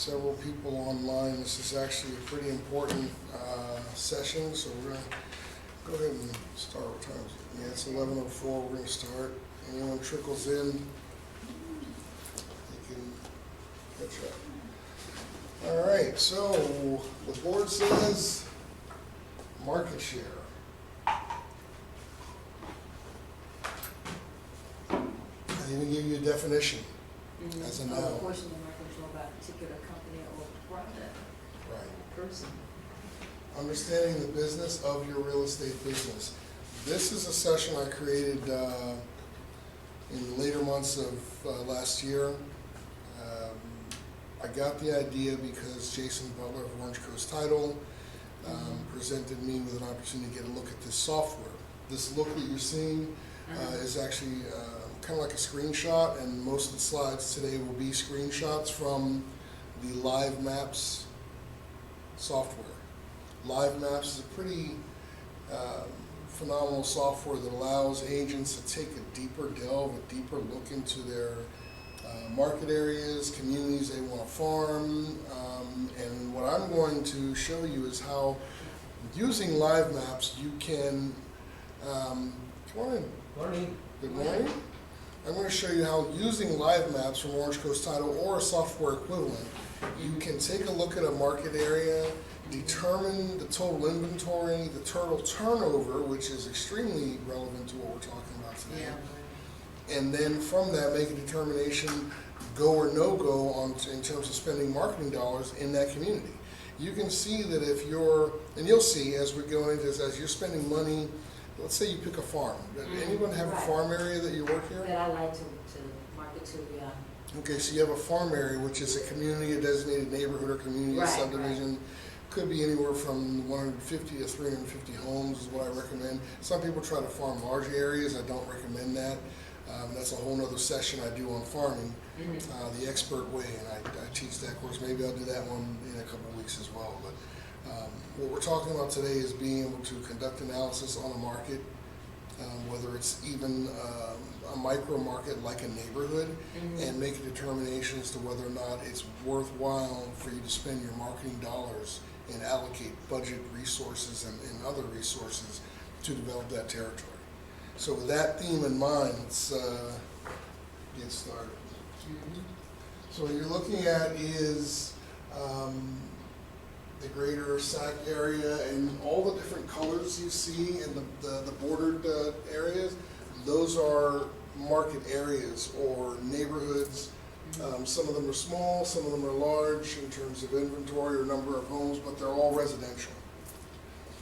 several people online. This is actually a pretty important session, so we're going to go ahead and start. What time is it? Yeah, it's 11:04. We're going to start. Anyone trickles in, you can catch up. All right, so the board says Marketshare. I didn't give you a definition as a noun. A portion of my control by a particular company or product. Right. Person. Understanding the business of your real estate business. This is a session I created in the later months of last year. I got the idea because Jason Butler of Orange Coast Title presented me with an opportunity to get a look at this software. This look that you're seeing is actually kind of like a screenshot, and most of the slides today will be screenshots from the Live Maps software. Live Maps is a pretty phenomenal software that allows agents to take a deeper delve, a deeper look into their market areas, communities they want to farm, and what I'm going to show you is how using Live Maps you can, come on in. Morning. Good morning. I'm going to show you how using Live Maps from Orange Coast Title or a software equivalent, you can take a look at a market area, determine the total inventory, the total turnover, which is extremely relevant to what we're talking about today. Yeah. And then from that, make a determination, go or no go on in terms of spending marketing dollars in that community. You can see that if you're, and you'll see as we go into this, as you're spending money, let's say you pick a farm. Does anyone have a farm area that you work here? That I like to market to, yeah. Okay, so you have a farm area, which is a community, a designated neighborhood or community Right, subdivision. Right. Could be anywhere from 150 to 350 homes is what I recommend. Some people try to farm large areas. I don't recommend that. That's a whole nother session I do on farming, the expert way, and I teach that course. Maybe I'll do that one in a couple of weeks as well. But what we're talking about today is being able to conduct analysis on a market, whether it's even a micro market like a neighborhood, and make a determination as to whether or not it's worthwhile for you to spend your marketing dollars and allocate budget resources and other resources to develop that territory. So with that theme in mind, let's get started. So what you're looking at is the greater SAC area, and all the different colors you see in the bordered areas, those are market areas or neighborhoods. Some of them are small, some of them are large in terms of inventory or number of homes, but they're all residential.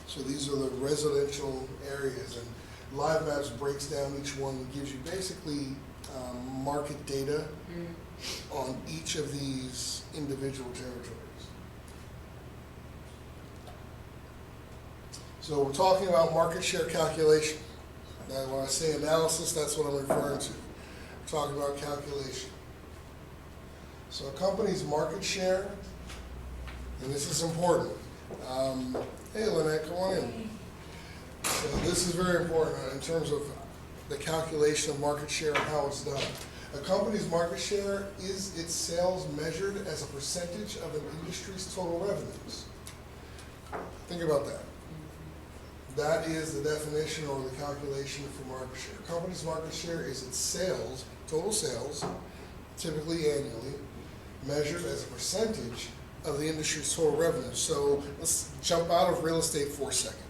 So these are the residential areas, and Live Maps breaks down each one and gives you basically market data on each of these individual territories. So we're talking about market share calculation. Now, when I say analysis, that's what I'm referring to. We're talking about calculation. So a company's market share, and this is important. Hey Lynette, come on in. So this is very important in terms of the calculation of market share and how it's done. A company's market share is its sales measured as a percentage of an industry's total revenues. Think about that. That is the definition or the calculation for market share. A company's market share is its sales, total sales, typically annually, measured as a percentage of the industry's total revenue. So let's jump out of real estate for a second.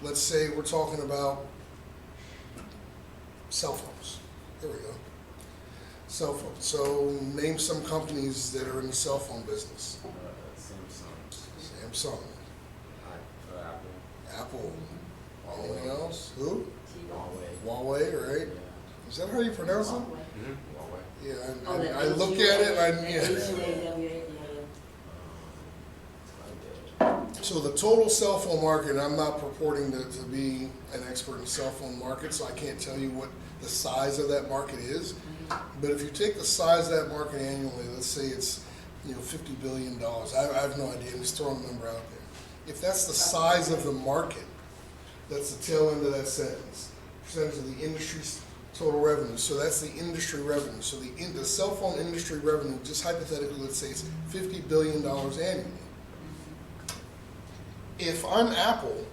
Let's say we're talking about cell phones. There we go. Cell phones. So name some companies that are in the cell phone business. Samsung. Apple. Anyone else? Who? Huawei, right? Yeah. Is that how you pronounce it? Huawei. Yeah, I look at it and So the total cell phone market, and I'm not purporting to be an expert in cell phone market, so I can't tell you what the size of that market is. But if you take the size of that market annually, let's say it's $50 billion. I have no idea. I'm just throwing a number out there. If that's the size of the market, that's the tail end of that sentence. Percentage of the industry's Total revenue, so that's the industry revenue. So the cell phone industry revenue, just hypothetically, let's say it's $50 billion annually. If I'm Apple,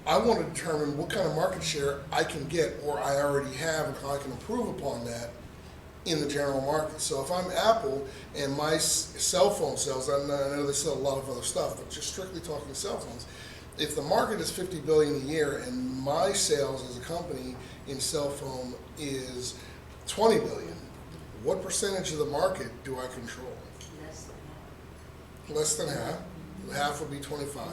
I want to determine what kind of market share I can get, or I already have, and how I can improve upon that in the general market. So if I'm Apple and my cell phone sales, I know they sell a lot of other stuff, but just strictly talking cell phones, if the market is 50 billion a year and my sales as a company in cell phone is 20 billion, what percentage of the market do I control? Less than that. Less than half. Half would be 25.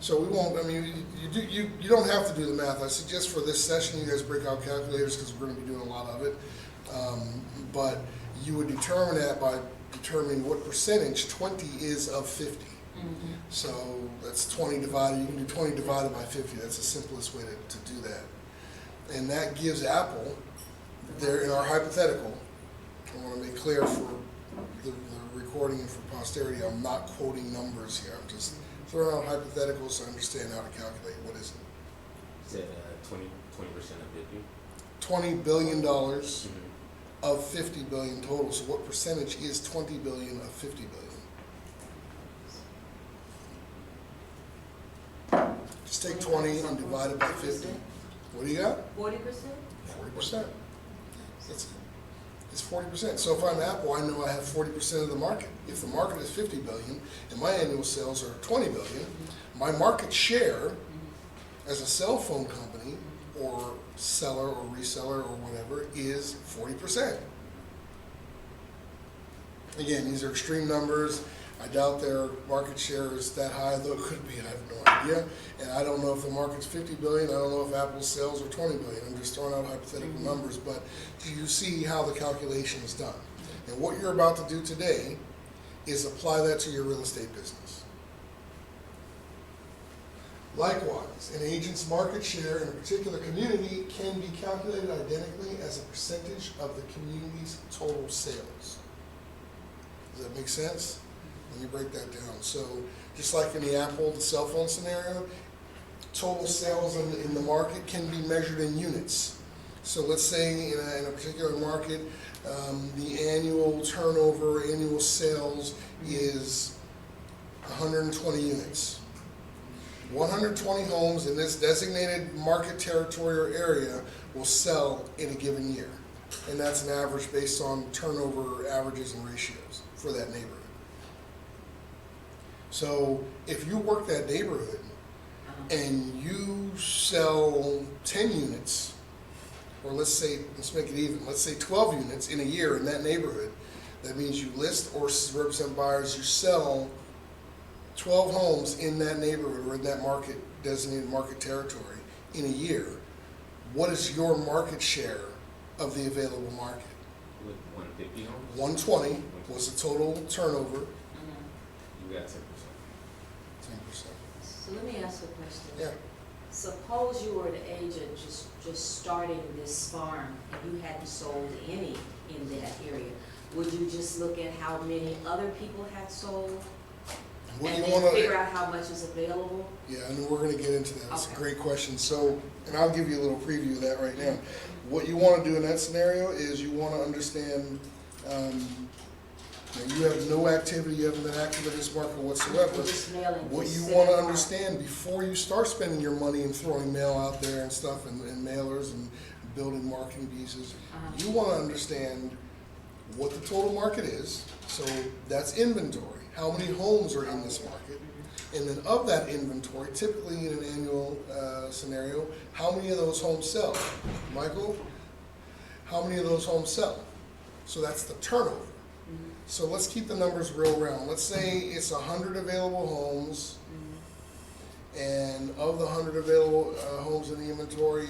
So we won't, I mean, you don't have to do the math. I suggest for this session you guys break out calculators because we're going to be doing a lot of it. But you would determine that by determining what percentage 20 is of 50. So that's 20 divided, you can do 20 divided by 50. That's the simplest way to do that. And that gives Apple, there in our hypothetical, I want to make clear for the recording and for posterity, I'm not quoting numbers here. I'm just throwing out hypotheticals so I understand how to calculate. What is it? Said 20% of 50. $20 billion of 50 billion total. So what percentage is 20 billion of 50 billion? Just take 20 and divide it by 50. What do you got? 40%? 40%. It's 40%. So if I'm Apple, I know I have 40% of the market. If the market is 50 billion and my annual sales are 20 billion, my market share as a cell phone company or seller or reseller or whatever is 40%. Again, these are extreme numbers. I doubt their market share is that high, though it could be, I have no idea. And I don't know if the market's 50 billion, I don't know if Apple's sales are 20 billion. I'm just throwing out hypothetical numbers, but you see how the calculation is done. And what you're about to do today is apply that to your real estate business. Likewise, an agent's market share in a particular community can be calculated identically as a percentage of the community's total sales. Does that make sense? Let me break that down. So just like in the Apple, the cell phone scenario, total sales in the market can be measured in units. So let's say in a particular market, the annual turnover, annual sales is 120 units. 120 homes in this designated market territory or area will sell in a given year. And that's an average based on turnover averages and ratios for that neighborhood. So if you work that neighborhood and you sell 10 units, or let's make it even, let's say 12 units in a year in that neighborhood, that means you list or represent buyers, you sell 12 homes in that neighborhood or in that market, designated market territory in a year. What is your market share of the available market? With 150 homes? 120 was the total turnover. You got 10%. 10%. So let me ask a question. Yeah. Suppose you were the agent just starting this farm and you hadn't sold any in that area. Would you just look at how many other people had sold What and you then want figure to? out how much is available? Yeah, and we're going to get into that. That's Okay. a great question. So, and I'll give you a little preview of that right now. What you want to do in that scenario is you want to understand. You have no activity, you haven't been active in this market whatsoever. Just mailing, What just you sitting want to on- understand before you start spending your money and throwing mail out there and stuff and mailers and building marketing pieces, you want to understand what the total market is. So that's inventory. How many homes are in this market? And then of that inventory, typically in an annual scenario, how many of those homes sell? Michael, how many of those homes sell? So that's the turnover. So let's keep the numbers real round. Let's say it's 100 available homes, and of the 100 available homes in the inventory,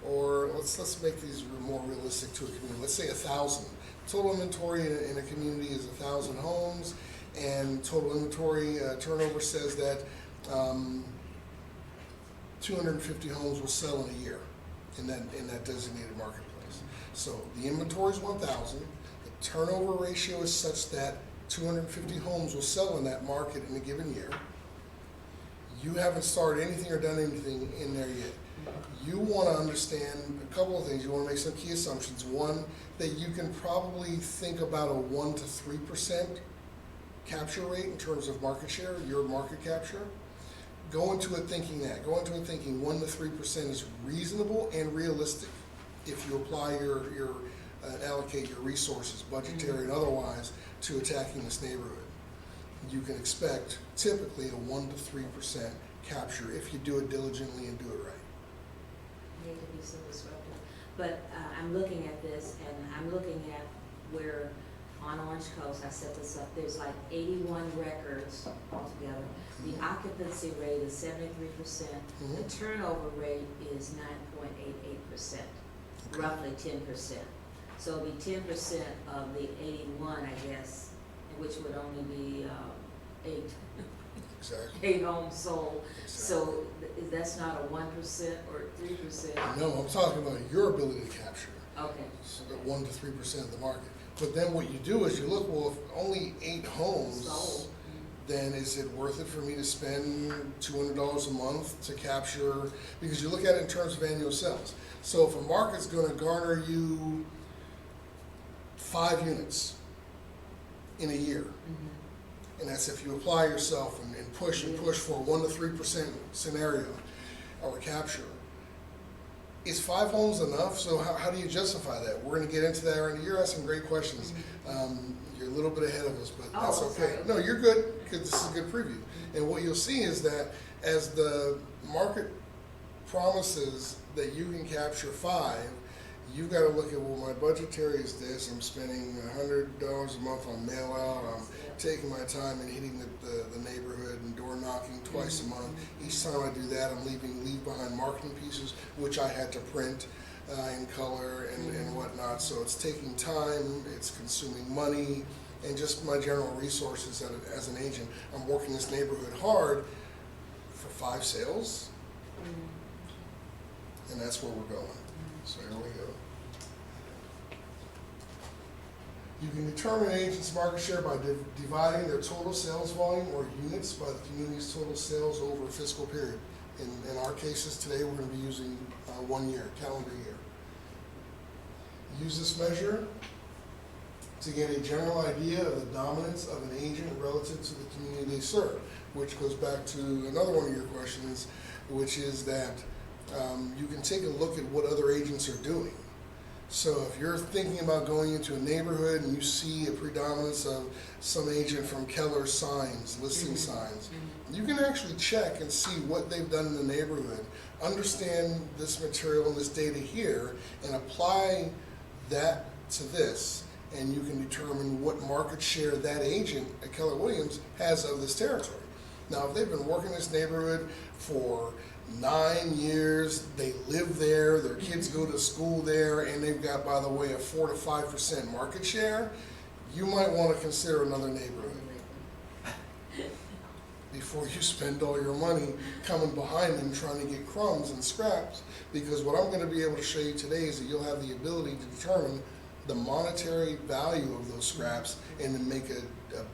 or let's make these more realistic to a community. Let's say 1,000. Total inventory in a community is 1,000 homes, and total inventory turnover says that 250 homes will sell in a year in that designated marketplace. So the inventory is 1,000. Turnover ratio is such that 250 homes will sell in that market in a given year. You haven't started anything or done anything in there yet. You want to understand a couple of things. You want to make some key assumptions. One, that you can probably think about a 1 to 3% capture rate in terms of market share, your market capture. Go into it thinking 1 to 3% is reasonable and realistic if you apply your allocate your resources, budgetary and otherwise, to attacking this neighborhood. You can expect typically a 1 to 3% capture if you do it diligently and do it right. I hate to be so disruptive, but I'm looking at this and I'm looking at where on Orange Coast, I set this up, there's like 81 records altogether. The occupancy rate is 73%. The turnover rate is 9.88%, roughly 10%. So it'll be 10% of the 81, I guess, which would only be Exactly. 8 homes sold. So that's not a 1% or 3%. No, I'm talking about your ability to capture. Okay. So that 1 to 3% of the market. But then what you do is you look, well, if only 8 homes, Sold. then is it worth it for me to spend $200 a month to capture? Because you look at it in terms of annual sales. So if a market's going to garner you 5 units in a year, and that's if you apply yourself and push for a 1 to 3% scenario or capture. Is 5 homes enough? So how do you justify that? We're going to get into that, and you're asking great questions. You're a little bit ahead of us, but that's okay. Sorry. No, you're good, because this is a good preview. And what you'll see is that as the market promises that you can capture 5, you've got to look at, well, my budgetary is this. I'm spending $100 a month on mail out. I'm taking my time and hitting the neighborhood and door knocking twice a month. Each time I do that, I'm leave behind marketing pieces, which I had to print in color and whatnot. So it's taking time, it's consuming money, and just my general resources as an agent. I'm working this neighborhood hard for 5 sales, and that's where we're going. So here we go. You can determine an agent's market share by dividing their total sales volume or units by the community's total sales over a fiscal period. In our cases today, we're going to be using 1 year, calendar year. Use this measure to get a general idea of the dominance of an agent relative to the community they serve, which goes back to another one of your questions, which is that you can take a look at what other agents are doing. So if you're thinking about going into a neighborhood and you see a predominance of some agent from Keller Signs, listing signs, you can actually check and see what they've done in the neighborhood, understand this material and this data here, and apply that to this, and you can determine what market share that agent at Keller Williams has of this territory. Now, if they've been working this neighborhood for 9 years, they live there, their kids go to school there, and they've got, by the way, a 4 to 5% market share, you might want to consider another neighborhood before you spend all your money coming behind them trying to get crumbs and scraps. Because what I'm going to be able to show you today is that you'll have the ability to determine the monetary value of those scraps and to make a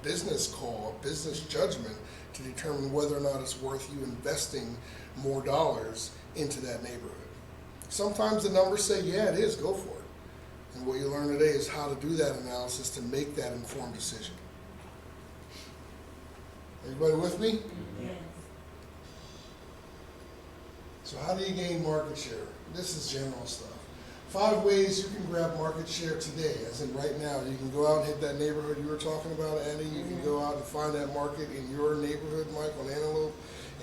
business call, a business judgment to determine whether or not it's worth you investing more dollars into that neighborhood. Sometimes the numbers say, yeah, it is, go for it. And what you learn today is how to do that analysis to make that informed decision. Everybody with me? Yes. So how do you gain market share? This is general stuff. 5 ways you can grab market share today, as in right now. You can go out and hit that neighborhood you were talking about, Andy. You can go out and find that market in your neighborhood, Mike, on Antelope,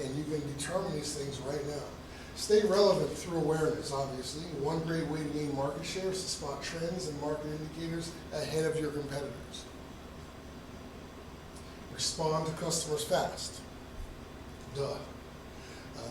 and you can determine these things right now. Stay relevant through awareness, obviously. One great way to gain market share is to spot trends and market indicators ahead of your competitors. Respond to customers fast. Duh.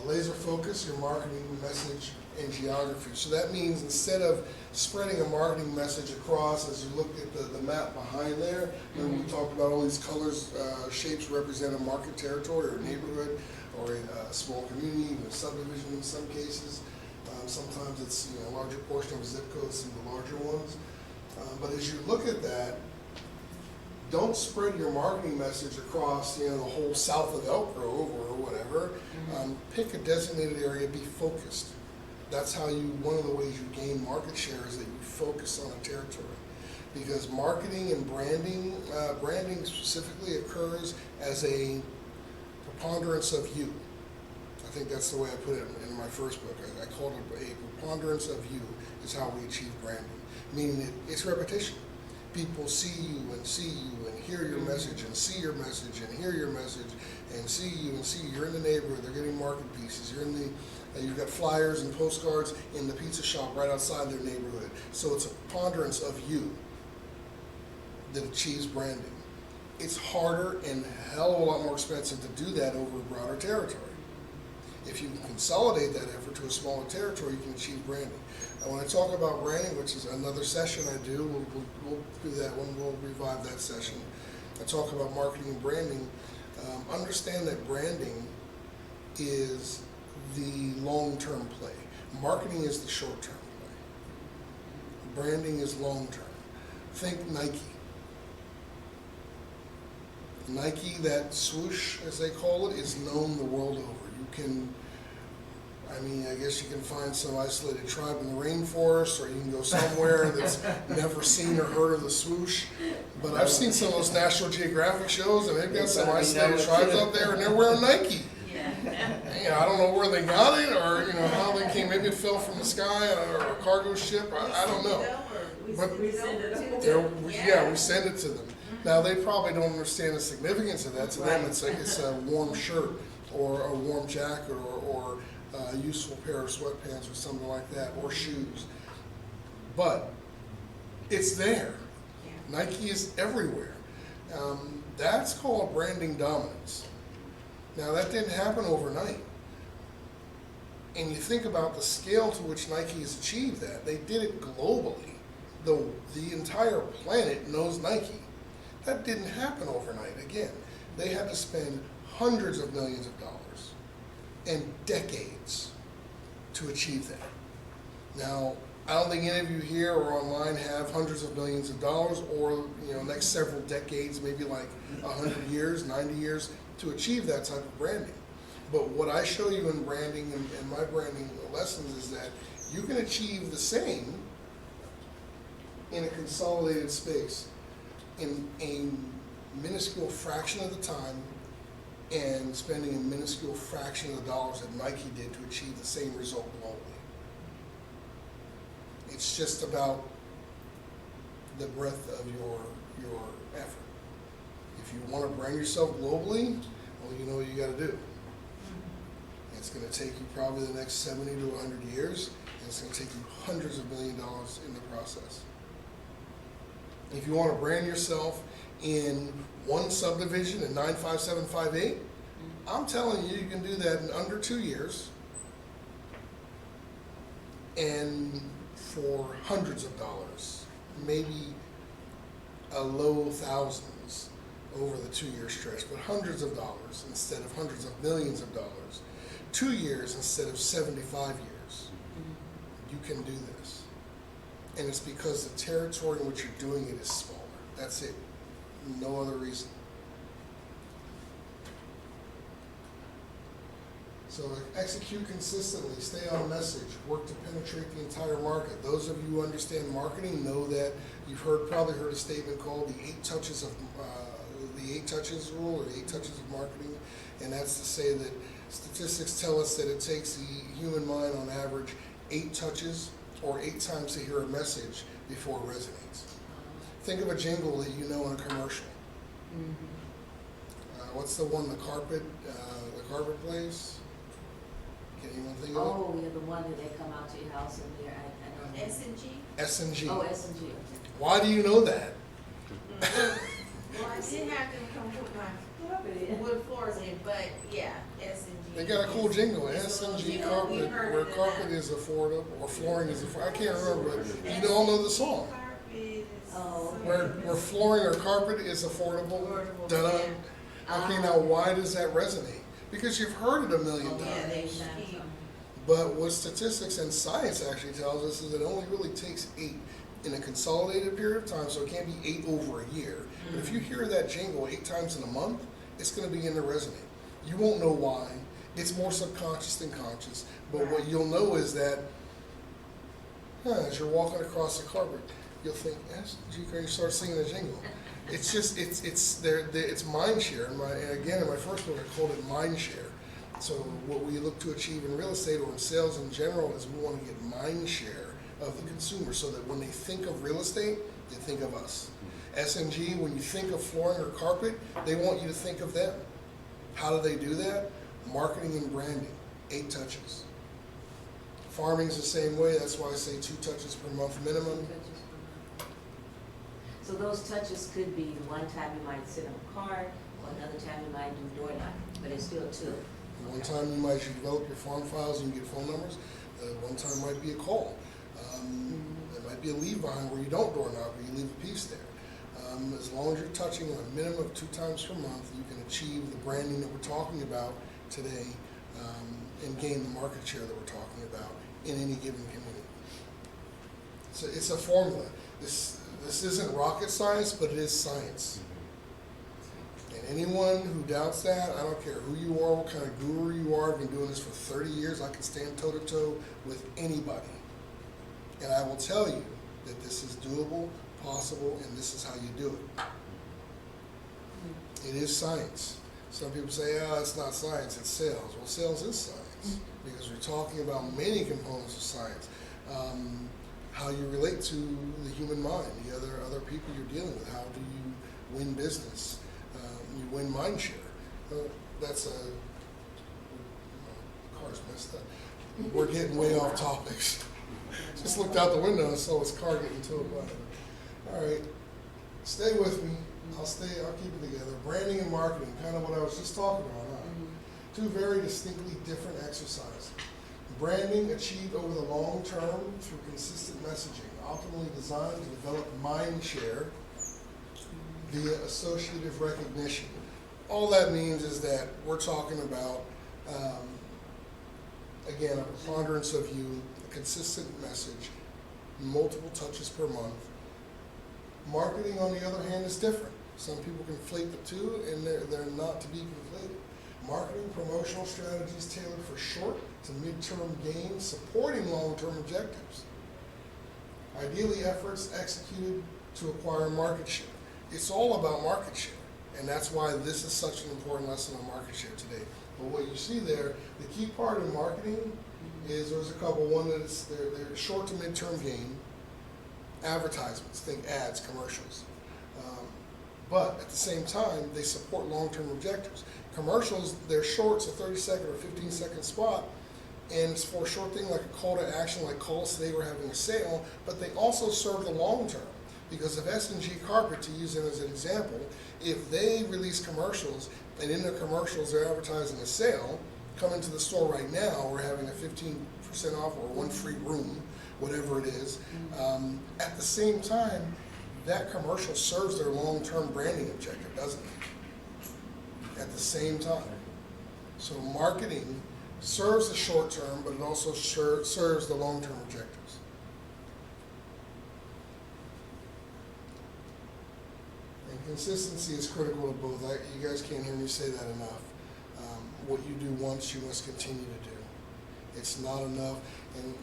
Laser focus your marketing message and geography. So that means instead of spreading a marketing message across, as you look at the map behind there, and we talked about all these colors, shapes represent a market territory or a neighborhood or a small community, even a subdivision in some cases. Sometimes it's a larger portion of a zip code, some of the larger ones. But as you look at that, don't spread your marketing message across the whole south of Elk Grove or whatever. Pick a designated area, be focused. That's how one of the ways you gain market share is that you focus on a territory. Because marketing and branding specifically occurs as a preponderance of you. I think that's the way I put it in my first book. I called it a preponderance of you is how we achieve branding. Meaning it's repetition. People see you and hear your message and see your message and hear your message and see you and see you. You're in the neighborhood, they're getting market pieces. You've got flyers and postcards in the pizza shop right outside their neighborhood. So it's a preponderance of you that achieves branding. It's harder and a hell of a lot more expensive to do that over a broader territory. If you can consolidate that effort to a smaller territory, you can achieve branding. And when I talk about branding, which is another session I do, we'll do that one, we'll revive that session. I talk about marketing and branding. Understand that branding is the long-term play. Marketing is the short-term play. Branding is long-term. Think Nike. Nike, that swoosh, as they call it, is known the world over. I guess you can find some isolated tribe in the rainforest, or you can go somewhere that's never seen or heard of the swoosh. But I've seen some of those National Geographic shows, and they've got some isolated tribes out there, and they're wearing Nike. Yeah. I don't know where they got it, or how they came. Maybe it fell from the sky, or a cargo ship. I don't know. But We send it to them. we send it to them. Now they probably don't understand the significance of that. To them, it's a warm shirt, or a warm jacket, or a useful pair of sweatpants, or something like that, or shoes. But it's there. Yeah. Nike is everywhere. That's called branding dominance. Now that didn't happen overnight. And you think about the scale to which Nike has achieved that. They did it globally. The entire planet knows Nike. That didn't happen overnight. Again, they had to spend hundreds of millions of dollars and decades to achieve that. Now, I don't think any of you here or online have hundreds of millions of dollars, or next several decades, maybe like 100 years, 90 years, to achieve that type of branding. But what I show you in branding and my branding lessons is that you can achieve the same in a consolidated space in a minuscule fraction of the time and spending a minuscule fraction of the dollars that Nike did to achieve the same result globally. It's just about the breadth of your effort. If you want to brand yourself globally, well, you know what you got to do. It's going to take you probably the next 70 to 100 years, and it's going to take you hundreds of $1 billions in the process. If you want to brand yourself in one subdivision in 95758, I'm telling you, you can do that in under 2 years and for hundreds of dollars, maybe a low thousands over the 2-year stretch, but hundreds of dollars instead of hundreds of millions of dollars. 2 years instead of 75 years. You can do this. And it's because the territory in which you're doing it is smaller. That's it. No other reason. So execute consistently, stay on message, work to penetrate the entire market. Those of you who understand marketing know that you've probably heard a statement called the 8 touches rule, or the 8 touches of marketing. And that's to say that statistics tell us that it takes the human mind on average 8 touches or 8 times to hear a message before it resonates. Think of a jingle that you know in a commercial. What's the one, the carpet place? Can anyone think of it? Oh, yeah, the one that they come out to your house and there, I know. S&G? S&G. Oh, S&G. Why do you know that? Well, I didn't have them come put my wood floors in, but yeah, S&G. They got a cool jingle, S&G Yeah, we carpet, heard where it in carpet that. is affordable, or flooring is affordable. I can't remember, but you all know the song. Carpet is Oh, so- Where flooring or carpet is affordable. Affordable, Da-da. yeah. Okay, now why does that resonate? Because you've heard it a million Oh, Yeah, times. they That's keep- But what statistics and science actually tells us is it only really takes 8 in a consolidated period of time, so it can't be 8 over a year. But if you hear that jingle 8 times in a month, it's going to begin to resonate. You won't know why. It's more subconscious than conscious. But what you'll know is that As you're walking across the carpet, you'll think, SG, you start singing a jingle. It's just, it's mind share. And again, in my first book, I called it mind share. So what we look to achieve in real estate or in sales in general is we want to get mind share of the consumer so that when they think of real estate, they think of us. SNG, when you think of flooring or carpet, they want you to think of them. How do they do that? Marketing and branding, 8 touches. Farming's the same way, that's why I say 2 touches per month minimum. So those touches could be one time you might send them a card, or another time you might do door knocking, but it's still 2. One time you might develop your farm files and you get phone numbers. One time might be a call. There might be a leave behind where you don't door knock, but you leave a piece there. As long as you're touching a minimum of 2 times per month, you can achieve the branding that we're talking about today and gain the market share that we're talking about in any given community. So it's a formula. This isn't rocket science, but it is science. And anyone who doubts that, I don't care who you are, what kind of guru you are, I've been doing this for 30 years, I can stand toe to toe with anybody. And I will tell you that this is doable, possible, and this is how you do it. It is science. Some people say, oh, it's not science, it's sales. Well, sales is science because we're talking about many components of science. How you relate to the human mind, the other people you're dealing with. How do you win business? You win mind share. That's car's messed up. We're getting way off topics. Just looked out the window and saw his car getting towed by. All right, stay with me. I'll keep it together. Branding and marketing, kind of what I was just talking about. Huh? 2 very distinctly different exercises. Branding achieved over the long term through consistent messaging, optimally designed to develop mind share via associative recognition. All that means is that we're talking about, again, a preponderance of you, a consistent message, multiple touches per month. Marketing, on the other hand, is different. Some people conflate the two, and they're not to be conflated. Marketing promotional strategies tailored for short to mid-term gains, supporting long-term objectives. Ideally, efforts executed to acquire market share. It's all about market share, and that's why this is such an important lesson on market share today. But what you see there, the key part in marketing is there's a couple. One that is they're short to mid-term gain, advertisements, think ads, commercials. But at the same time, they support long-term objectives. Commercials, they're short, it's a 30-second or 15-second spot, and it's for a short thing like a call to action, like call us today, we're having a sale, but they also serve the long term. Because if S&G Carpet, to use them as an example, if they release commercials, and in their commercials they're advertising a sale, come into the store right now, we're having a 15% off or 1 free room, whatever it is. At the same time, that commercial serves their long-term branding objective, doesn't it? At the same time. So marketing serves the short term, but it also serves the long-term objectives. And consistency is critical to both. You guys can't hear me say that enough. What you do once, you must continue to do. It's not enough. And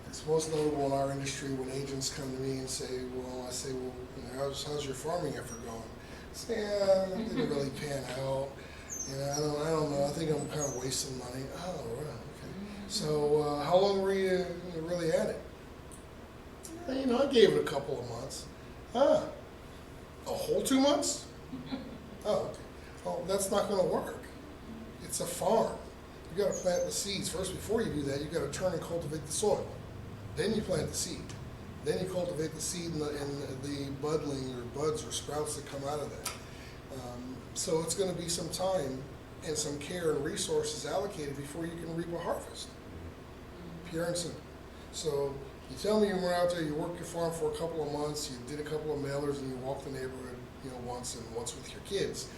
it's most notable in our industry when agents come to me and say, well, how's your farming effort going? I say, yeah, it didn't really pan out. I don't know. I think I'm kind of wasting money. Oh, right, okay. So how long were you really at it? I gave it a couple of months. A whole 2 months? Oh, okay. Well, that's not going to work. It's a farm. You got to plant the seeds first. Before you do that, you got to turn and cultivate the soil. Then you plant the seed. Then you cultivate the seed and the budling or buds or sprouts that come out of that. So it's going to be some time and some care and resources allocated before you can reap a harvest. Pure and simple. So you tell me you went out there, you worked your farm for a couple of months, you did a couple of mailers, and you walked the neighborhood, once with your kids.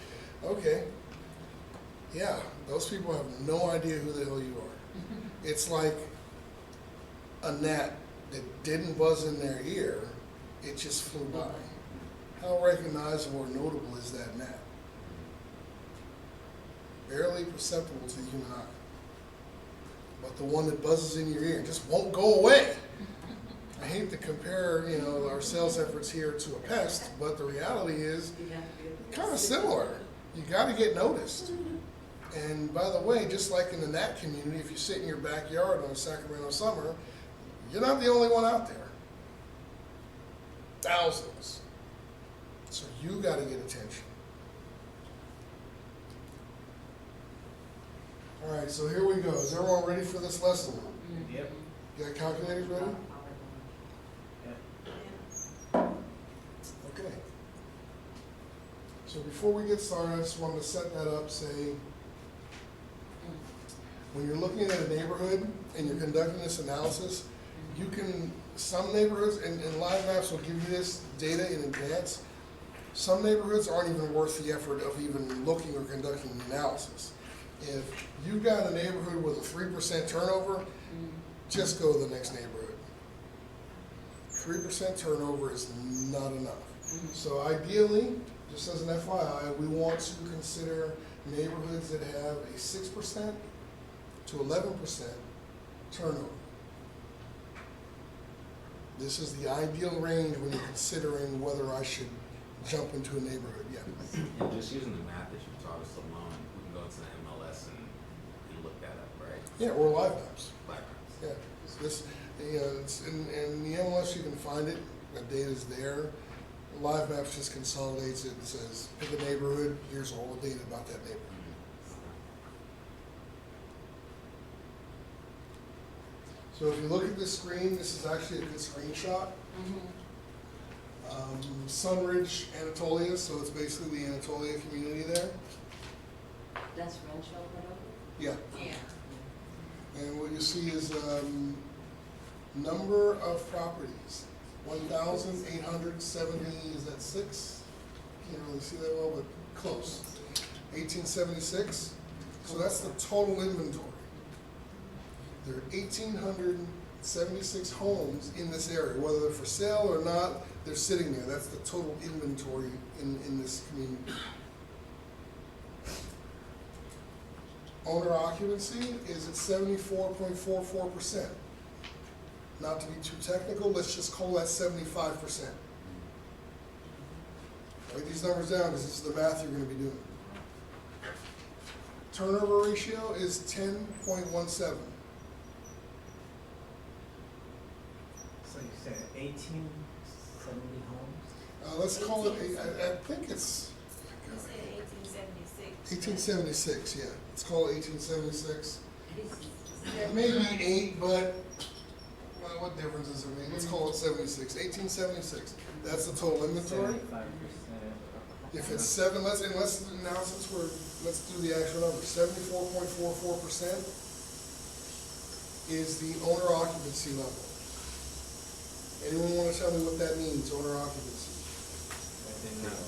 Okay. Yeah, those people have no idea who the hell you are. It's like a gnat that didn't buzz in their ear, it just flew by. How recognizable or notable is that gnat? Barely perceptible to the human eye. But the one that buzzes in your ear just won't go away. I hate to compare, you know, our sales efforts here to a pest, but the reality is kind of similar. You gotta get noticed. And by the way, just like in the Nat community, if you sit in your backyard on a Sacramento summer, you're not the only one out there. Thousands. So you gotta get attention. All right, so here we go. Is everyone ready for this lesson? Yep. You got calculators ready? Okay. So before we get started, I just wanted to set that up, say, when you're looking at a neighborhood and you're conducting this analysis, you can, some neighborhoods, and Live Maps will give you this data in advance, some neighborhoods aren't even worth the effort of even looking or conducting the analysis. If you've got a neighborhood with a 3% turnover, just go to the next neighborhood. 3% turnover is not enough. So ideally, just as an FYI, we want to consider neighborhoods that have a 6% to 11% turnover. This is the ideal range when you're considering whether I should jump into a neighborhood, yeah. And just using the math that you taught us alone, we can go into the MLS and look that up, right? Yeah, or Live Maps. Live Maps. Yeah, this, you know, it's in the MLS you can find it, the data's there. Live Maps just consolidates it and says, pick a neighborhood, here's all the data about that neighborhood. So if you look at this screen, this is actually a good screenshot. Sunridge, Anatolia, so it's basically the Anatolia community there. That's Rancho, whatever? Yeah, Yeah. and what you see is number of properties, 1,870, is that 6? Can't really see that well, but close. 1876, so that's the total inventory. There are 1,876 homes in this area, whether they're for sale or not, they're sitting there. That's the total inventory in this community. Owner occupancy is at 74.44%. Not to be too technical, let's just call that 75%. Write these numbers down because this is the math you're going to be doing. Turnover ratio is 10.17. So you said 1870 homes? Let's call it, I think it's You said 1876. 1876, yeah. Let's call it 1876. It may be 8, but well, what difference does it make? Let's call it 76. 1876. That's the total inventory. 75%. If it's 7, let's now since let's do the actual number. 74.44% is the owner occupancy level. Anyone want to tell me what that means, owner occupancy?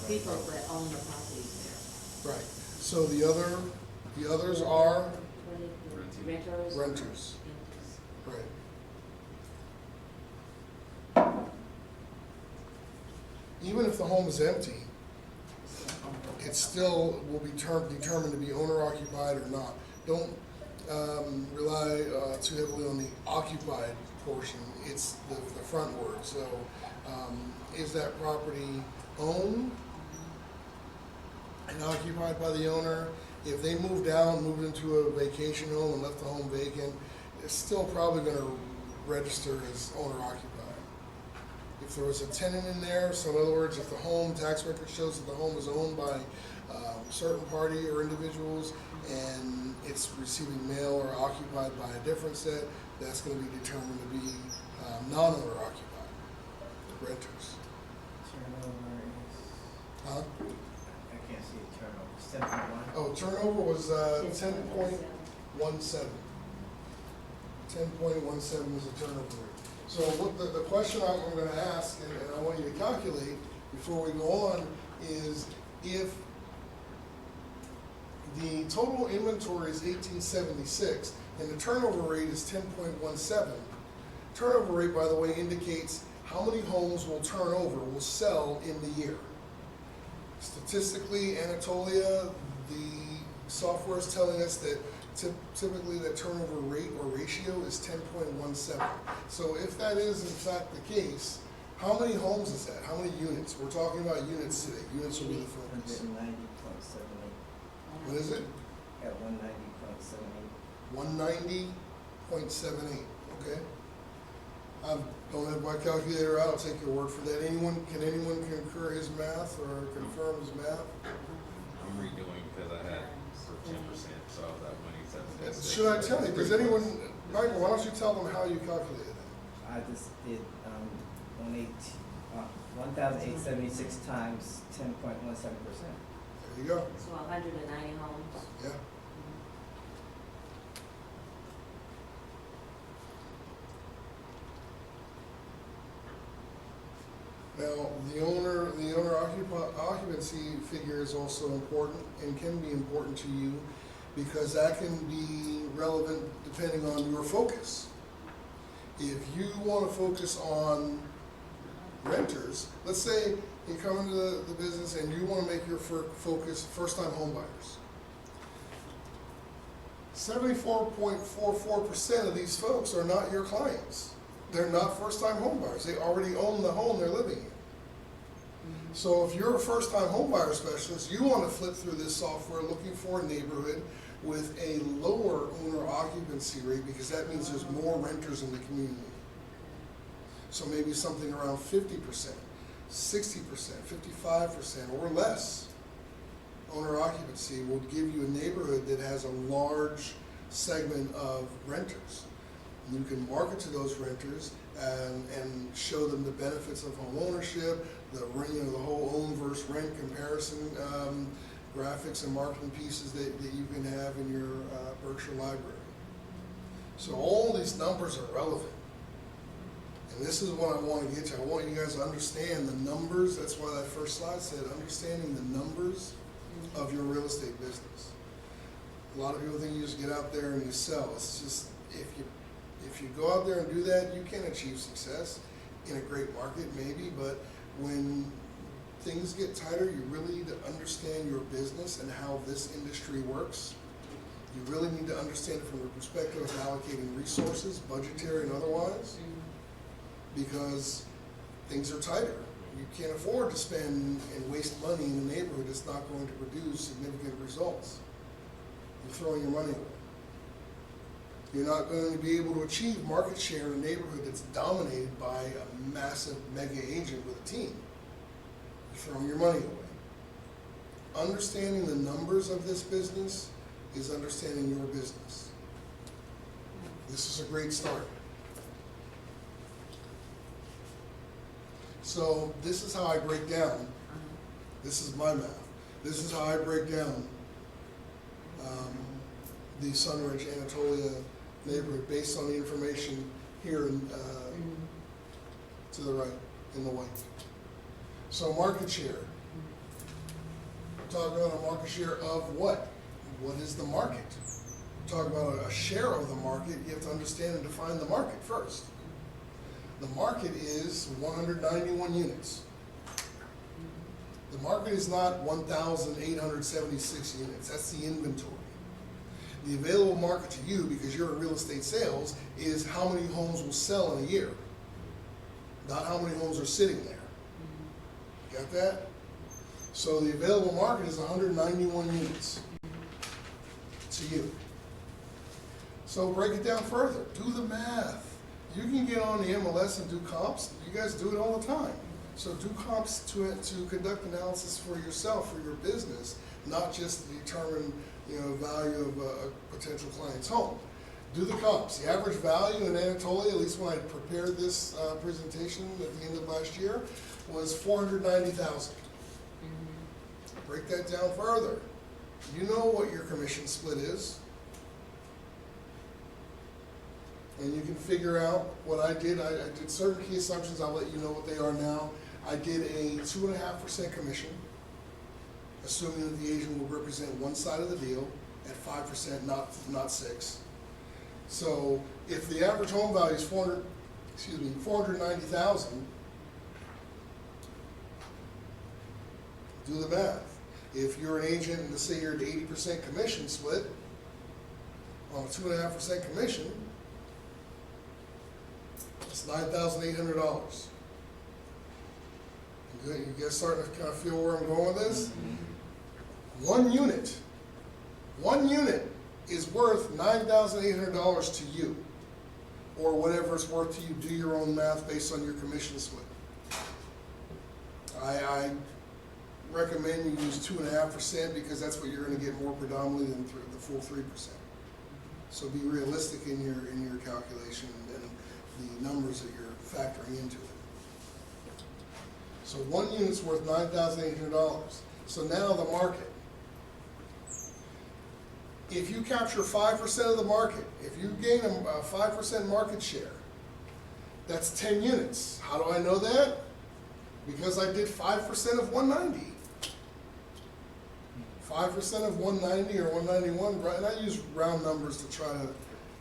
People that own the properties Right. So the others are there. Renters. renters. Right. Even if the home is empty, it still will be determined to be owner occupied or not. Don't rely too heavily on the occupied portion. It's the front word. So is that property owned and occupied by the owner? If they moved out, moved into a vacation home and left the home vacant, it's still probably going to register as owner occupied. If there was a tenant in there, so in other words, if the home tax record shows that the home is owned by a certain party or individuals and it's receiving mail or occupied by a different set, that's going to be determined to be non-owner occupied, renters. Turnover is, Huh? I can't see it, turnover, 7.1. Oh, turnover was 10.17. 10.17 is the turnover rate. So what the question I'm going to ask, and I want you to calculate before we go on, is if the total inventory is 1876 and the turnover rate is 10.17, turnover rate, by the way, indicates how many homes will turn over, will sell in the year. Statistically, Anatolia, the software is telling us that typically that turnover rate or ratio is 10.17. So if that is in fact the case, how many homes is that? How many units? We're talking about units today. Units will be the focus. 190.78. What is it? At 190.78. 190.78, okay? I don't have my calculator out, I'll take your word for that. Can anyone concur his math or confirm his math? I'm redoing because I had for 10%, so I was at 187. Should I tell you, does anyone, Michael, why don't you tell them how you calculated that? I just did, 1,876 times 10.17%. There you go, So 190 homes. yeah. Now, the owner occupancy figure is also important and can be important to you because that can be relevant depending on your focus. If you want to focus on renters, let's say you come into the business and you want to make your focus first-time home buyers. 74.44% of these folks are not your clients. They're not first-time home buyers. They already own the home they're living in. So if you're a first-time home buyer specialist, you want to flip through this software looking for a neighborhood with a lower owner occupancy rate because that means there's more renters in the community. So maybe something around 50%, 60%, 55% or less owner occupancy will give you a neighborhood that has a large segment of renters. You can market to those renters and show them the benefits of home ownership, the whole own versus rent comparison graphics and marketing pieces that you can have in your Berkshire library. So all these numbers are relevant. And this is what I want to get to. I want you guys to understand the numbers. That's why that first slide said understanding the numbers of your real estate business. A lot of people think you just get out there and you sell. It's just, if you go out there and do that, you can achieve success in a great market maybe, but when things get tighter, you really need to understand your business and how this industry works. You really need to understand it from the perspective of allocating resources, budgetary and otherwise, because things are tighter. You can't afford to spend and waste money in a neighborhood that's not going to produce significant results. You're throwing your money away. You're not going to be able to achieve market share in a neighborhood that's dominated by a massive mega agent with a team. You're throwing your money away. Understanding the numbers of this business is understanding your business. This is a great start. So this is how I break down. This is my math. This is how I break down the Sunridge Anatolia neighborhood based on the information here to the right in the white. So market share. We're talking about a market share of what? What is the market? We're talking about a share of the market. You have to understand and define the market first. The market is 191 units. The market is not 1,876 units. That's the inventory. The available market to you, because you're in real estate sales, is how many homes will sell in a year, not how many homes are sitting there. Got that? So the available market is 191 units to you. So break it down further. Do the math. You can get on the MLS and do comps. You guys do it all the time. So do comps to conduct analysis for yourself, for your business, not just to determine value of a potential client's home. Do the comps. The average value in Anatolia, at least when I prepared this presentation at the end of last year, was $490,000. Break that down further. You know what your commission split is. And you can figure out what I did. I did certain key assumptions. I'll let you know what they are now. I did a 2.5% commission, assuming that the agent will represent one side of the deal at 5%, not 6%. So if the average home value is $490,000, do the math. If you're an agent and let's say you're at 80% commission split, on a 2.5% commission, it's $9,800. You guys starting to kind of feel where I'm going with this? One unit is worth $9,800 to you, or whatever it's worth to you. Do your own math based on your commission split. I recommend you use 2.5% because that's what you're going to get more predominantly than the full 3%. So be realistic in your calculation and the numbers that you're factoring into it. So one unit's worth $9,800. So now the market. If you capture 5% of the market, if you gain a 5% market share, that's 10 units. How do I know that? Because I did 5% of 190. 5% of 190 or 191, and I use round numbers to try to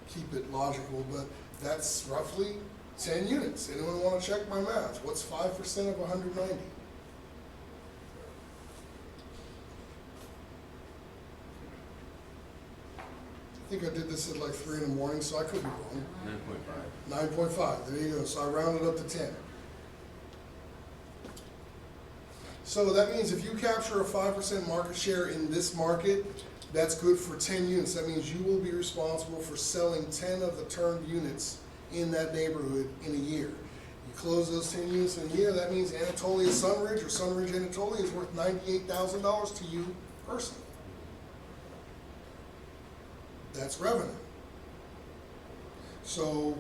keep it logical, but that's roughly 10 units. Anyone want to check my math? What's 5% of 190? I think I did this at like 3 in the morning, so I could be wrong. 9.5. 9.5, there you go, so I rounded up to 10. So that means if you capture a 5% market share in this market, that's good for 10 units. That means you will be responsible for selling 10 of the turned units in that neighborhood in a year. You close those 10 units in a year, that means Anatolia Sunridge or Sunridge Anatolia is worth $98,000 to you personally. That's revenue. So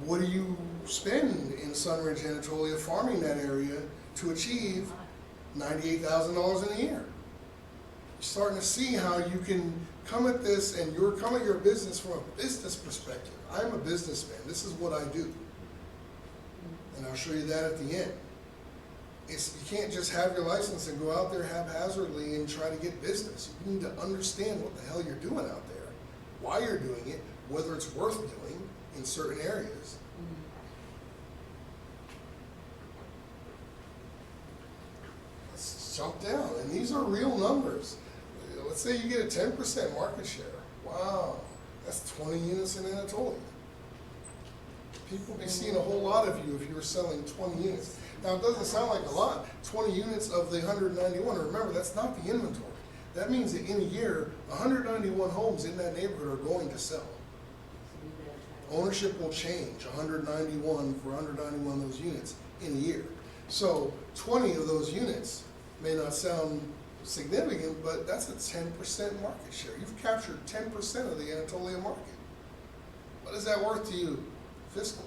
what do you spend in Sunridge Anatolia farming that area to achieve $98,000 in a year? You're starting to see how you can come at this, and you're coming at your business from a business perspective. I'm a businessman. This is what I do. And I'll show you that at the end. You can't just have your license and go out there haphazardly and try to get business. You need to understand what the hell you're doing out there, why you're doing it, whether it's worth doing in certain areas. Let's jump down, and these are real numbers. Let's say you get a 10% market share. Wow, that's 20 units in Anatolia. People will be seeing a whole lot of you if you were selling 20 units. Now, it doesn't sound like a lot, 20 units of the 191. Remember, that's not the inventory. That means that in a year, 191 homes in that neighborhood are going to sell. Ownership will change, 191 for 191 of those units in a year. So 20 of those units may not sound significant, but that's a 10% market share. You've captured 10% of the Anatolia market. What is that worth to you fiscally?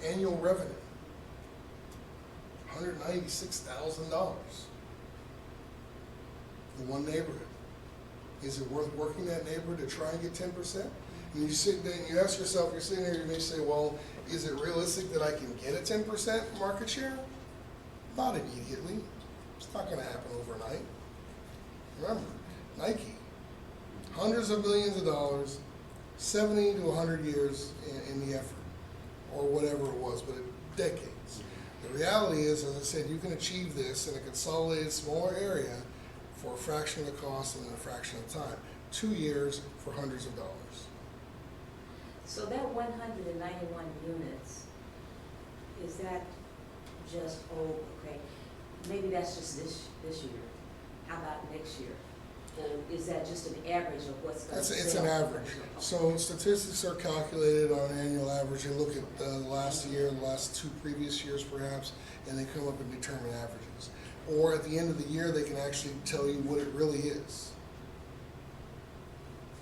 Annual revenue, $196,000 in one neighborhood. Is it worth working that neighborhood to try and get 10%? And you sit there and you ask yourself, you're sitting there, you may say, well, is it realistic that I can get a 10% market share? Not immediately. It's not going to happen overnight. Remember, Nike, hundreds of millions of dollars, 70 to 100 years in the effort, or whatever it was, but decades. The reality is, as I said, you can achieve this in a consolidated, smaller area for a fraction of the cost and in a fraction of the time. 2 years for hundreds of dollars. So that 191 units, is that just, okay, maybe that's just this year. How about next year? Or is that just an average of what's going to sell? It's an average. So statistics are calculated on an annual average. They look at the last year, the last 2 previous years perhaps, and they come up and determine averages. Or at the end of the year, they can actually tell you what it really is.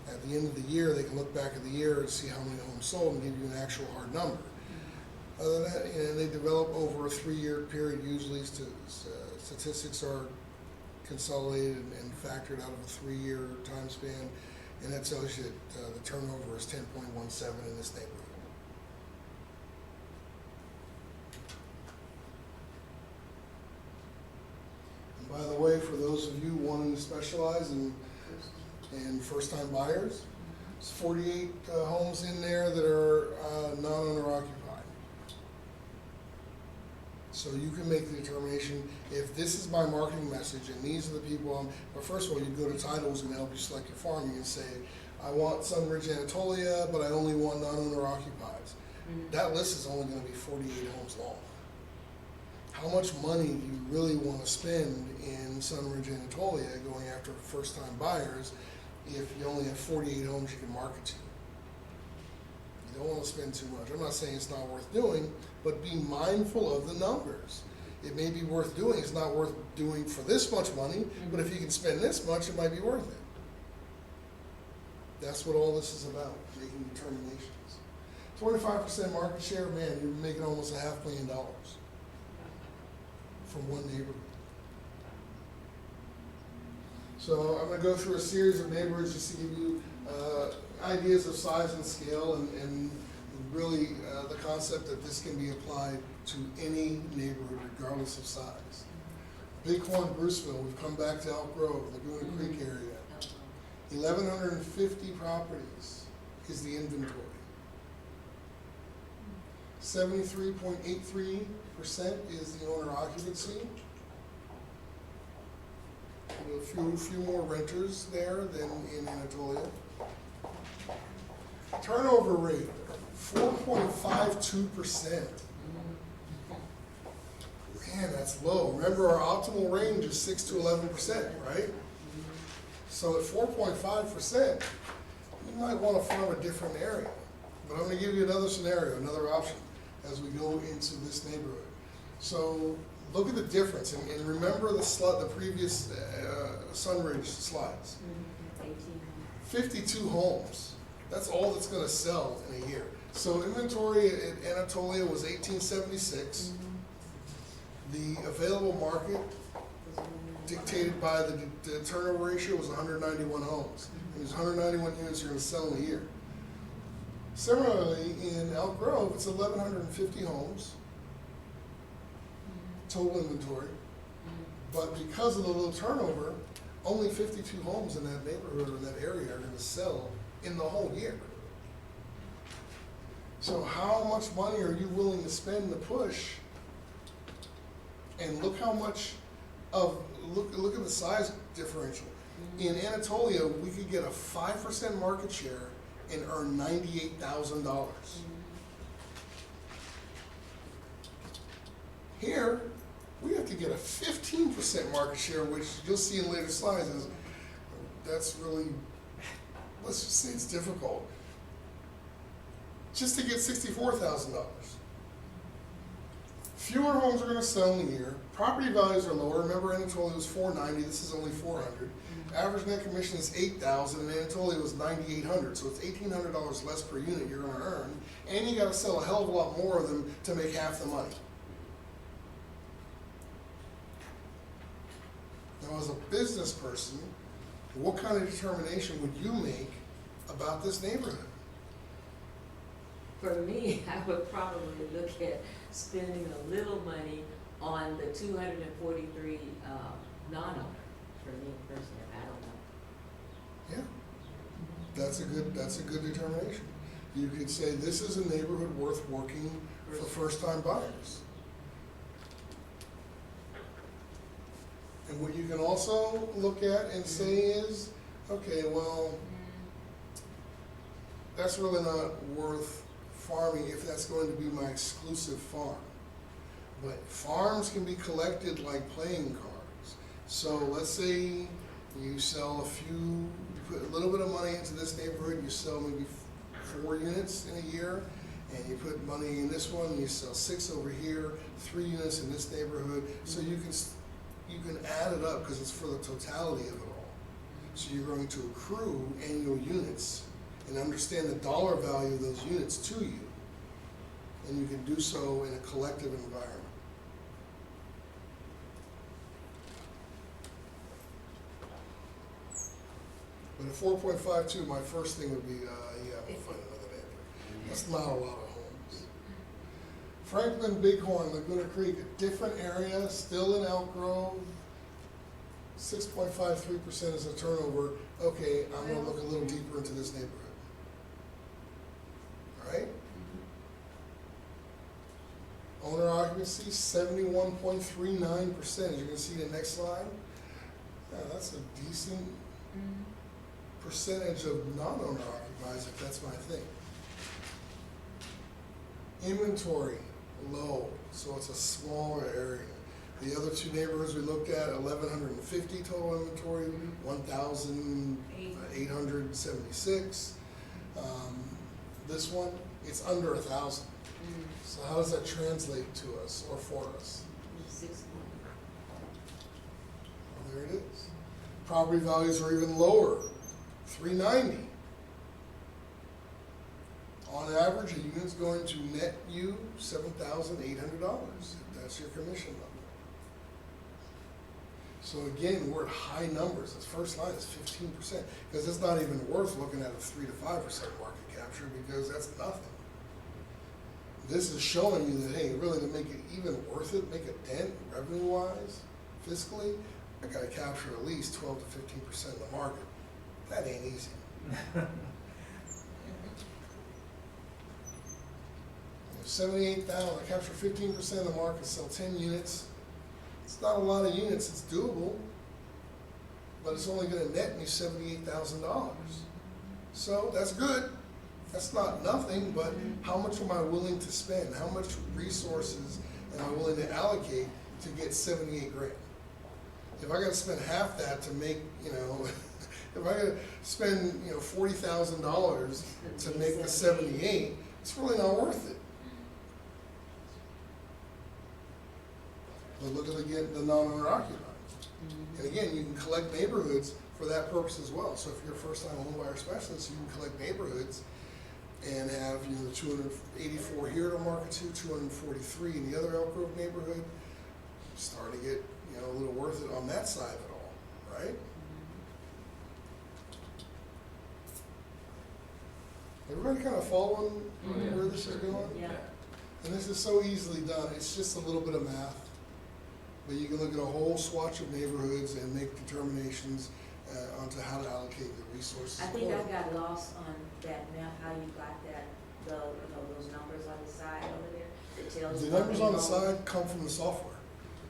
At the end of the year, they can look back at the year and see how many homes sold and give you an actual hard number. Other than that, they develop over a 3-year period. Usually, statistics are consolidated and factored out of a 3-year time span, and that tells you that the turnover is 10.17 in this neighborhood. And by the way, for those of you wanting to specialize in first-time buyers, there's 48 homes in there that are non-owner occupied. So you can make the determination, if this is my marketing message and these are the people but first of all, you go to title, who's going to help you select your farm. You can say, I want Sunridge Anatolia, but I only want non-owner occupieds. That list is only gonna be 48 homes long. How much money do you really wanna spend in Sunridge Anatolia going after first-time buyers if you only have 48 homes you can market to? You don't wanna spend too much. I'm not saying it's not worth doing, but be mindful of the numbers. It may be worth doing, it's not worth doing for this much money, but if you can spend this much, it might be worth it. That's what all this is about, making determinations. 25% market share, man, you're making almost $500,000 from one neighborhood. So I'm gonna go through a series of neighborhoods just to give you ideas of size and scale and really the concept that this can be applied to any neighborhood regardless of size. Bighorn, Bruceville, we've come back to Elk Grove, Laguna Creek area. 1,150 properties is the inventory. 73.83% is the owner occupancy. A few more renters there than in Anatolia. Turnover rate, 4.52%. Man, that's low. Remember, our optimal range is 6 to 11%, right? So at 4.5%, you might want to farm a different area. But I'm going to give you another scenario, another option, as we go into this neighborhood. So look at the difference, and remember the previous Sunridge slides. 52 homes. That's all that's going to sell in a year. So inventory at Anatolia was 1876. The available market dictated by the turnover ratio was 191 homes. And there's 191 units you're going to sell in a year. Similarly, in Elk Grove, it's 1,150 homes, total inventory. But because of the low turnover, only 52 homes in that neighborhood or that area are going to sell in the whole year. So how much money are you willing to spend to push? And look how much look at the size differential. In Anatolia, we could get a 5% market share and earn $98,000. Here, we have to get a 15% market share, which you'll see in later slides. That's really, let's just say it's difficult. Just to get $64,000. Fewer homes are going to sell in a year. Property values are lower. Remember, Anatolia was $490. This is only $400. Average net commission is $8,000, and Anatolia was $9,800. So it's $1,800 less per unit you're going to earn, and you got to sell a hell of a lot more of them to make half the money. Now, as a business person, what kind of determination would you make about this neighborhood? For me, I would probably look at spending a little money on the 243 non-owner. For me personally, I don't know. Yeah, that's a good determination. You could say this is a neighborhood worth working for first-time buyers. And what you can also look at and say is, okay, well, that's really not worth farming if that's going to be my exclusive farm. But farms can be collected like playing cards. So let's say you sell you put a little bit of money into this neighborhood, you sell maybe 4 units in a year, and you put money in this one, you sell 6 over here, 3 units in this neighborhood. So you can add it up because it's for the totality of it all. So you're going to accrue annual units and understand the dollar value of those units to you. And you can do so in a collective environment. But at 4.52, my first thing would be, yeah, we'll find another neighborhood. That's not a lot of homes. Franklin, Bighorn, Laguna Creek, a different area, still in Elk Grove. 6.53% is a turnover. Okay, I'm gonna look a little deeper into this neighborhood. All right? Owner occupancy, 71.39%. As you can see in the next slide. Yeah, that's a decent percentage of non-owner occupies if that's my thing. Inventory, low, so it's a smaller area. The other two neighborhoods we looked at, 1,150 total inventory, 1,876. This one, it's under 1,000. So how does that translate to us or for us? 6 Well, there it is. Property values are even lower, 390. On average, a unit's going to net you $7,800, if that's your commission number. So again, we're at high numbers. The first line is 15%, because it's not even worth looking at a 3 to 5% market capture, because that's nothing. This is showing you that, hey, really to make it even worth it, make a dent revenue-wise, fiscally, I gotta capture at least 12 to 15% of the market. That ain't easy. 78,000, I capture 15% of the market, sell 10 units. It's not a lot of units, it's doable, but it's only gonna net me $78,000. So that's good. That's not nothing, but how much am I willing to spend? How much resources am I willing to allocate to get 78 grand? If I gotta spend half that to make, if I gotta spend, $40,000 to make the 78, it's really not worth it. But look at the non-owner occupied. And again, you can collect neighborhoods for that purpose as well. So if you're a first-time home buyer specialist, you can collect neighborhoods and have 284 here to market to, 243 in the other Elk Grove neighborhood. Start to get a little worth it on that side of it all, right? Everybody kind of following where this is going? Yeah. And this is so easily done. It's just a little bit of math. But you can look at a whole swatch of neighborhoods and make determinations onto how to allocate the resources. I think I got lost on that map, how you got that, those numbers on the side over there. It tells The you numbers on the what they side come from the software.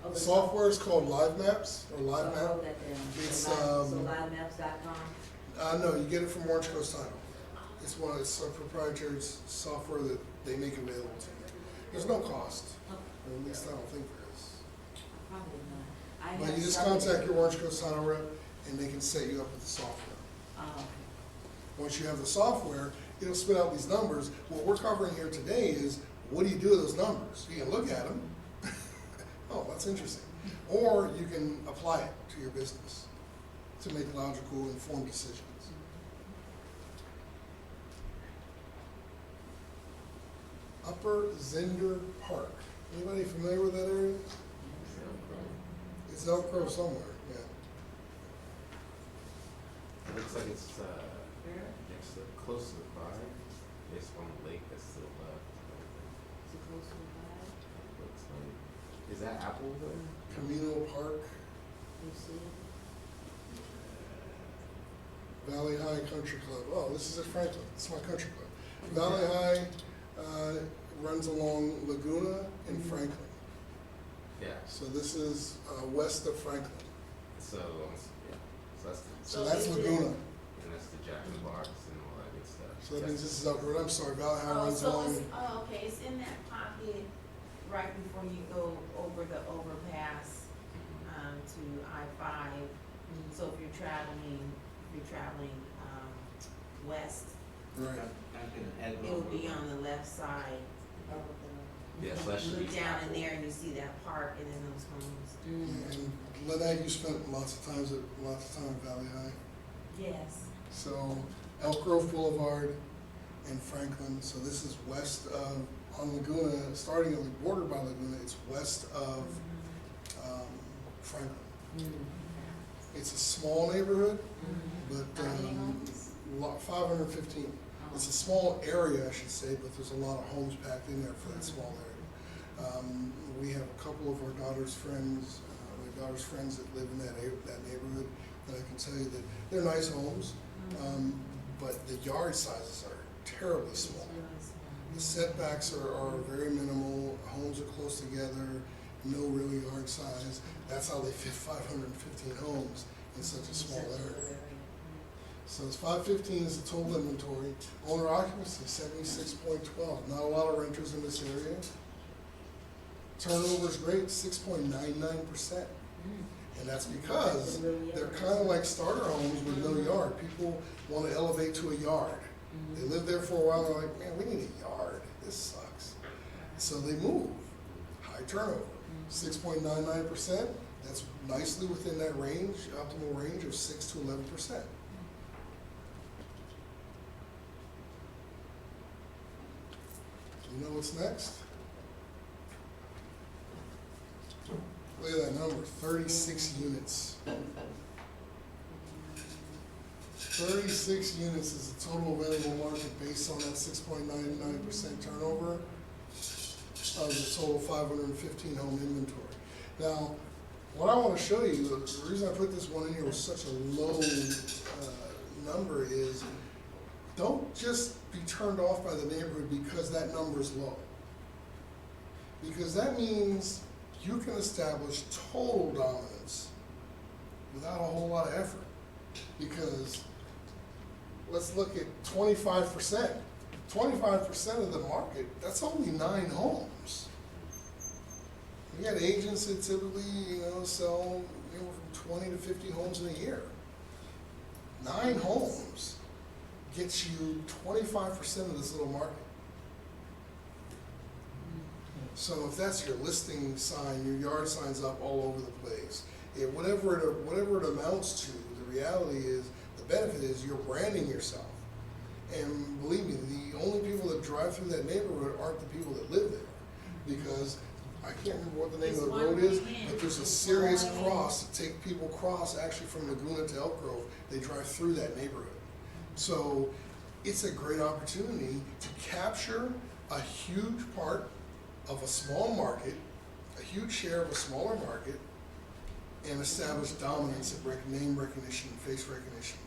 own. The software is called Live Maps or So Live I Map. wrote that down. It's, So livemaps.com. No, you get it from Orange Coast Title. It's a proprietary software that they make available to you. There's no cost, or at least I don't think there is. Probably not. I But have you just started- contact your Orange Coast Title rep and they can set you up with the software. Oh, Once you have the software, it'll spit out these numbers. What we're covering here today is, what do you do with those numbers? You can look at them. Oh, that's interesting. Or you can apply it to your business to make logical, informed decisions. Upper Zender Park. Anybody familiar with that area? It's Elk Grove somewhere, yeah. It looks like it's where? next to, close to the fire. It's on the lake that's to the left. Is it close to the vibe? Looks like, is that Apple there? Camino Park, You see it? Valley High Country Club. Oh, this is at Franklin. It's my country club. Valley High runs along Laguna and Franklin. Yeah. So this is west of Franklin. So, yeah. So that's the, So that's Laguna. and that's the Jack in the Box and all that good stuff. So that means this is upward. I'm sorry, Valley High Oh, runs so along. okay, it's in that pocket right before you go over the overpass, to I-5. So if you're traveling, west, Right. it will be on the left side. Yeah, so that should Look be down in Apple. there and you see that park and then those homes. And Lynette, you spent lots of time at Valley High. Yes. So Elk Grove Boulevard and Franklin. So this is west of, on Laguna, starting at the border by Laguna, it's west of Franklin. It's a small neighborhood, but 515. It's a small area, I should say, but there's a lot of homes packed in there for that small area. We have a couple of our daughter's friends that live in that neighborhood, and I can tell you that they're nice homes, but the yard sizes are terribly small. The setbacks are very minimal, homes are close together, no real yard size. That's how they fit 515 homes in such a small area. So it's 515 is the total inventory. Owner occupancy, 76.12. Not a lot of renters in this area. Turnover is great, 6.99%. And that's because they're kind of like starter homes with no yard. People want to elevate to a yard. They live there for a while, they're like, man, we need a yard. This sucks. So they move. High turnover, 6.99%. That's nicely within that range, optimal range of 6 to 11%. You know what's next? Look at that number, 36 units. 36 units is the total available market based on that 6.99% turnover of the total 515 home inventory. Now, what I want to show you, the reason I put this one in here with such a low number is, don't just be turned off by the neighborhood because that number is low. Because that means you can establish total dominance without a whole lot of effort. Because let's look at 25%. 25% of the market, that's only 9 homes. You got agents that typically, sell from 20 to 50 homes in a year. 9 homes gets you 25% of this little market. So if that's your listing sign, your yard sign's up all over the place. Whatever it amounts to, the reality is, the benefit is you're branding yourself. And believe me, the only people that drive through that neighborhood aren't the people that live there. Because I can't remember what the name of the road is, but there's a serious cross to take people across actually from Laguna to Elk Grove. They drive through that neighborhood. So it's a great opportunity to capture a huge part of a small market, a huge share of a smaller market, and establish dominance at name recognition, face recognition,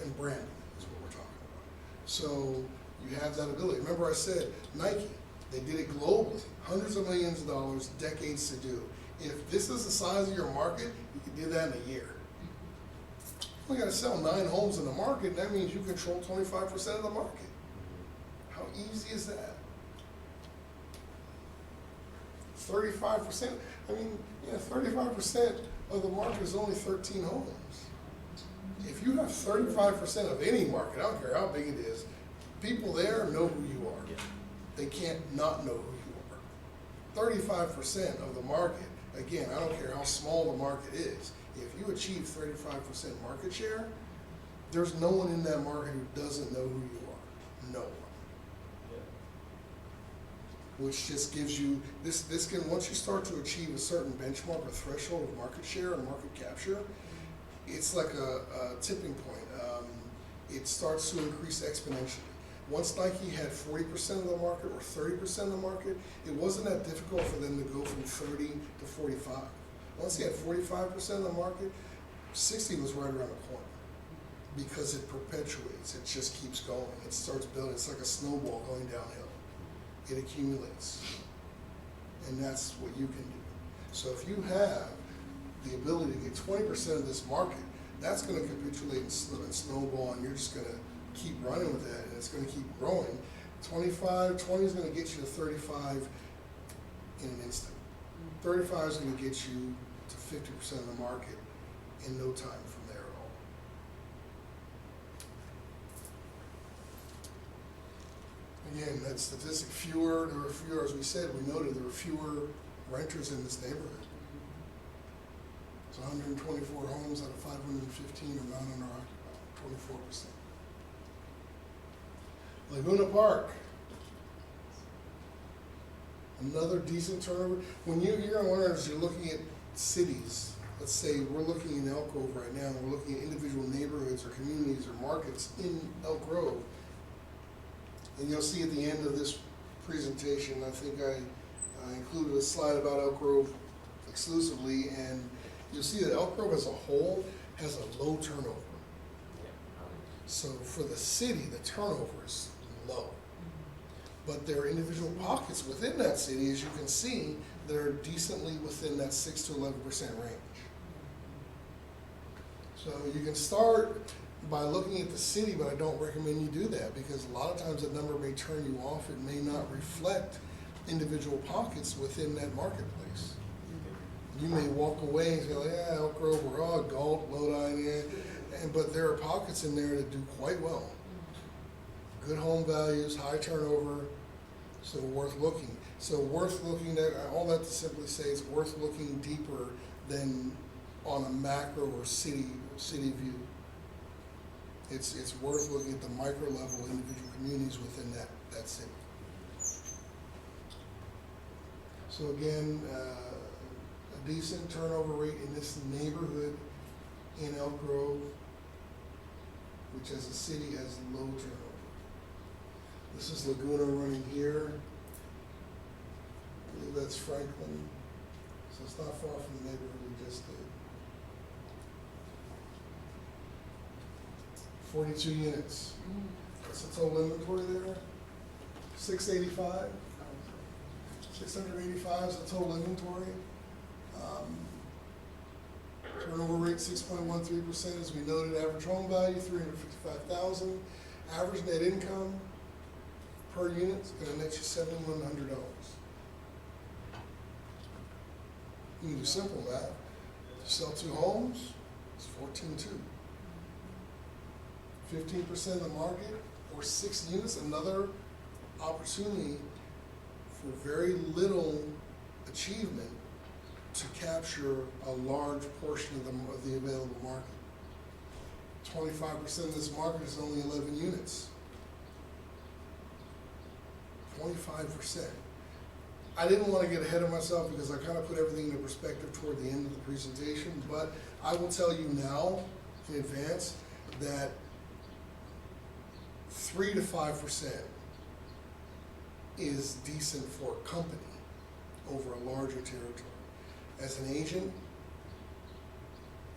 and branding is what we're talking about. So you have that ability. Remember I said Nike, they did it globally, hundreds of millions of dollars, decades to do. If this is the size of your market, you can do that in a year. You only got to sell 9 homes in the market, and that means you control 25% of the market. How easy is that? 35%, 35% of the market is only 13 homes. If you have 35% of any market, I don't care how big it is, people there know who you are. They can't not know who you are. 35% of the market, again, I don't care how small the market is, if you achieve 35% market share, there's no one in that market who doesn't know who you are. No one. Which just gives you, this can, once you start to achieve a certain benchmark or threshold of market share and market capture, it's like a tipping point. It starts to increase exponentially. Once Nike had 40% of the market or 30% of the market, it wasn't that difficult for them to go from 30 to 45. Once they had 45% of the market, 60 was right around the corner. Because it perpetuates, it just keeps going. It starts building, it's like a snowball going downhill. It accumulates, and that's what you can do. So if you have the ability to get 20% of this market, that's going to capitulate and snowball, and you're just going to keep running with that, and it's going to keep growing. 20 is going to get you to 35 in an instant. 35 is going to get you to 50% of the market in no time from there at all. Again, that statistic, as we said, we noted there were fewer renters in this neighborhood. So 124 homes out of 515 are non-owner occupied, 24%. Laguna Park, another decent turnover. When you're going to learn as you're looking at cities, let's say we're looking in Elk Grove right now, and we're looking at individual neighborhoods or communities or markets in Elk Grove. And you'll see at the end of this presentation, I think I included a slide about Elk Grove exclusively, and you'll see that Elk Grove as a whole has a low turnover. So for the city, the turnover is low. But there are individual pockets within that city, as you can see, that are decently within that 6 to 11% range. So you can start by looking at the city, but I don't recommend you do that, because a lot of times that number may turn you off. It may not reflect individual pockets within that marketplace. You may walk away and say, like, yeah, Elk Grove, we're all Galt, Lodi, yeah. But there are pockets in there that do quite well. Good home values, high turnover, so worth looking. So worth looking at, all that to simply say is worth looking deeper than on a macro or city view. It's worth looking at the micro level individual communities within that city. So again, a decent turnover rate in this neighborhood in Elk Grove, which as a city has low turnover. This is Laguna running here. I believe that's Franklin. So it's not far from the neighborhood we just did. 42 units. What's the total inventory there? 685. 685 is the total inventory. Turnover rate 6.13%, as we noted. Average home value 355,000. Average net income per unit is going to net you $7,100. You can do simple math. If you sell 2 homes, it's 14.2. 15% of the market, or 6 units, another opportunity for very little achievement to capture a large portion of the available market. 25% of this market is only 11 units. 25%. I didn't want to get ahead of myself because I kind of put everything into perspective toward the end of the presentation, but I will tell you now in advance that 3 to 5% is decent for a company over a larger territory. As an agent,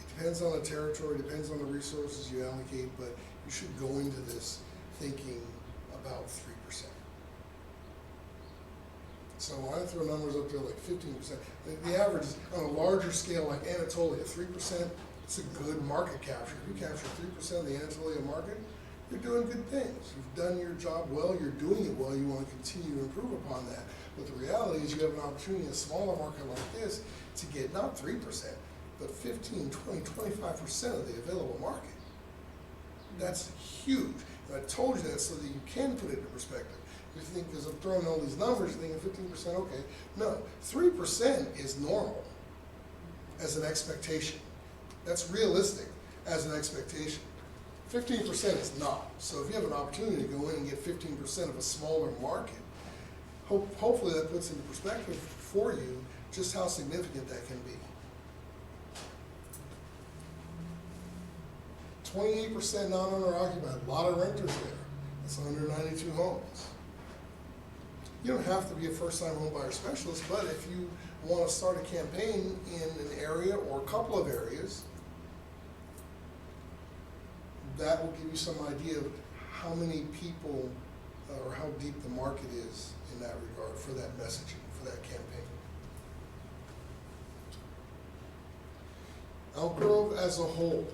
it depends on the territory, depends on the resources you allocate, but you should go into this thinking about 3%. So when I throw numbers up there like 15%, the average is on a larger scale like Anatolia, 3%, it's a good market capture. If you capture 3% of the Anatolia market, you're doing good things. You've done your job well, you're doing it well, you want to continue to improve upon that. But the reality is you have an opportunity in a smaller market like this to get not 3%, but 15, 20, 25% of the available market. That's huge. And I told you that so that you can put it into perspective. You think, because I'm throwing all these numbers, you're thinking 15%, okay. No, 3% is normal as an expectation. That's realistic as an expectation. 15% is not. So if you have an opportunity to go in and get 15% of a smaller market, hopefully that puts into perspective for you just how significant that can be. 28% non-owner occupied, a lot of renters there. That's 192 homes. You don't have to be a first-time home buyer specialist, but if you want to start a campaign in an area or a couple of areas, that will give you some idea of how many people or how deep the market is in that regard for that messaging, for that campaign. Elk Grove as a whole.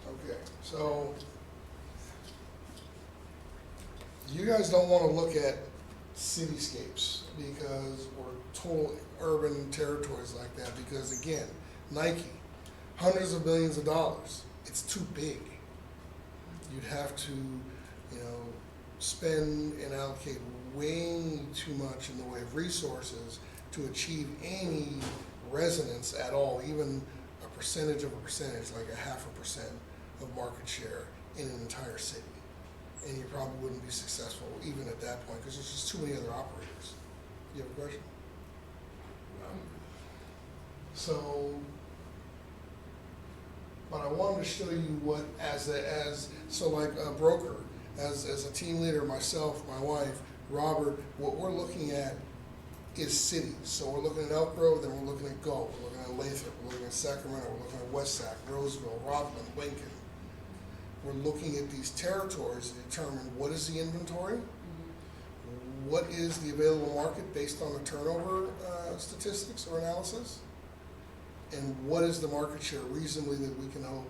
Okay, so you guys don't want to look at cityscapes because we're total urban territories like that, because again, Nike, hundreds of billions of dollars, it's too big. You'd have to, spend and allocate way too much in the way of resources to achieve any resonance at all, even a percentage of a percentage, like a 0.5% of market share in an entire city. And you probably wouldn't be successful even at that point because there's just too many other operators. You have a question? But I wanted to show you what, like a broker, as a team leader, myself, my wife, Robert, what we're looking at is cities. So we're looking at Elk Grove, then we're looking at Galt, we're looking at Lathrop, we're looking at Sacramento, we're looking at West Sac, Roseville, Rockland, Lincoln. We're looking at these territories to determine what is the inventory, what is the available market based on the turnover statistics or analysis, and what is the market share reasonably that we can hope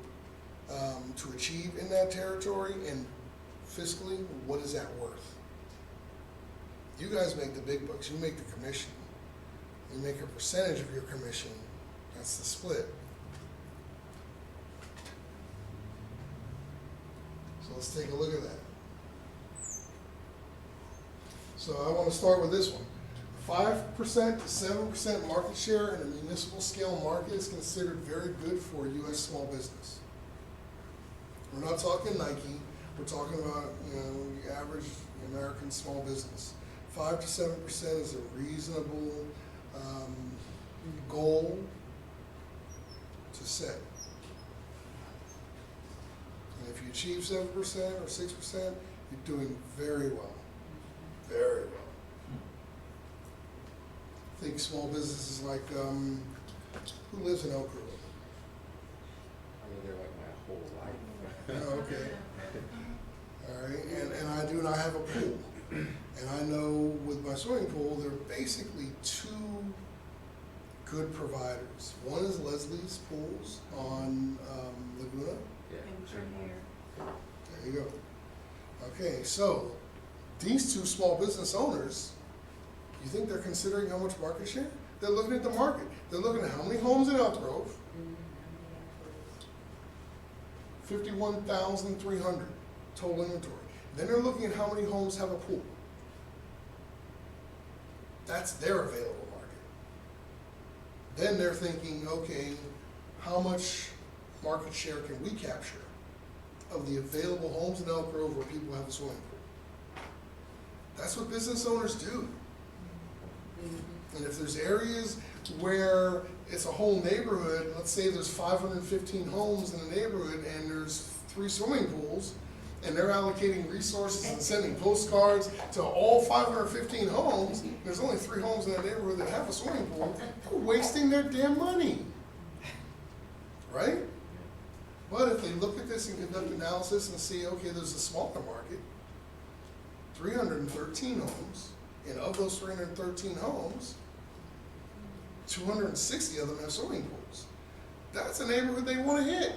to achieve in that territory, and fiscally, what is that worth? You guys make the big bucks, you make the commission. You make a percentage of your commission, that's the split. So let's take a look at that. So I want to start with this one. 5% to 7% market share in a municipal scale market is considered very good for a U.S. small business. We're not talking Nike, we're talking about, the average American small business. 5 to 7% is a reasonable goal to set. And if you achieve 7% or 6%, you're doing very well. Very well. Think small businesses like, who lives in Elk Grove? I lived there like my whole life. Oh, okay. All right, and I do, and I have a pool. And I know with my swimming pool, there are basically two good providers. One is Leslie's Pools on Laguna. Yeah. There you go. Okay, so these two small business owners, you think they're considering how much market share? They're looking at the market. They're looking at how many homes in Elk Grove, 51,300 total inventory. Then they're looking at how many homes have a pool. That's their available market. Then they're thinking, okay, how much market share can we capture of the available homes in Elk Grove where people have a swimming pool? That's what business owners do. And if there's areas where it's a whole neighborhood, let's say there's 515 homes in a neighborhood and there's 3 swimming pools, and they're allocating resources and sending postcards to all 515 homes, there's only 3 homes in that neighborhood that have a swimming pool, they're wasting their damn money. Right? But if they look at this and conduct analysis and see, okay, there's a smaller market, 313 homes, and of those 313 homes, 260 of them have swimming pools. That's a neighborhood they want to hit,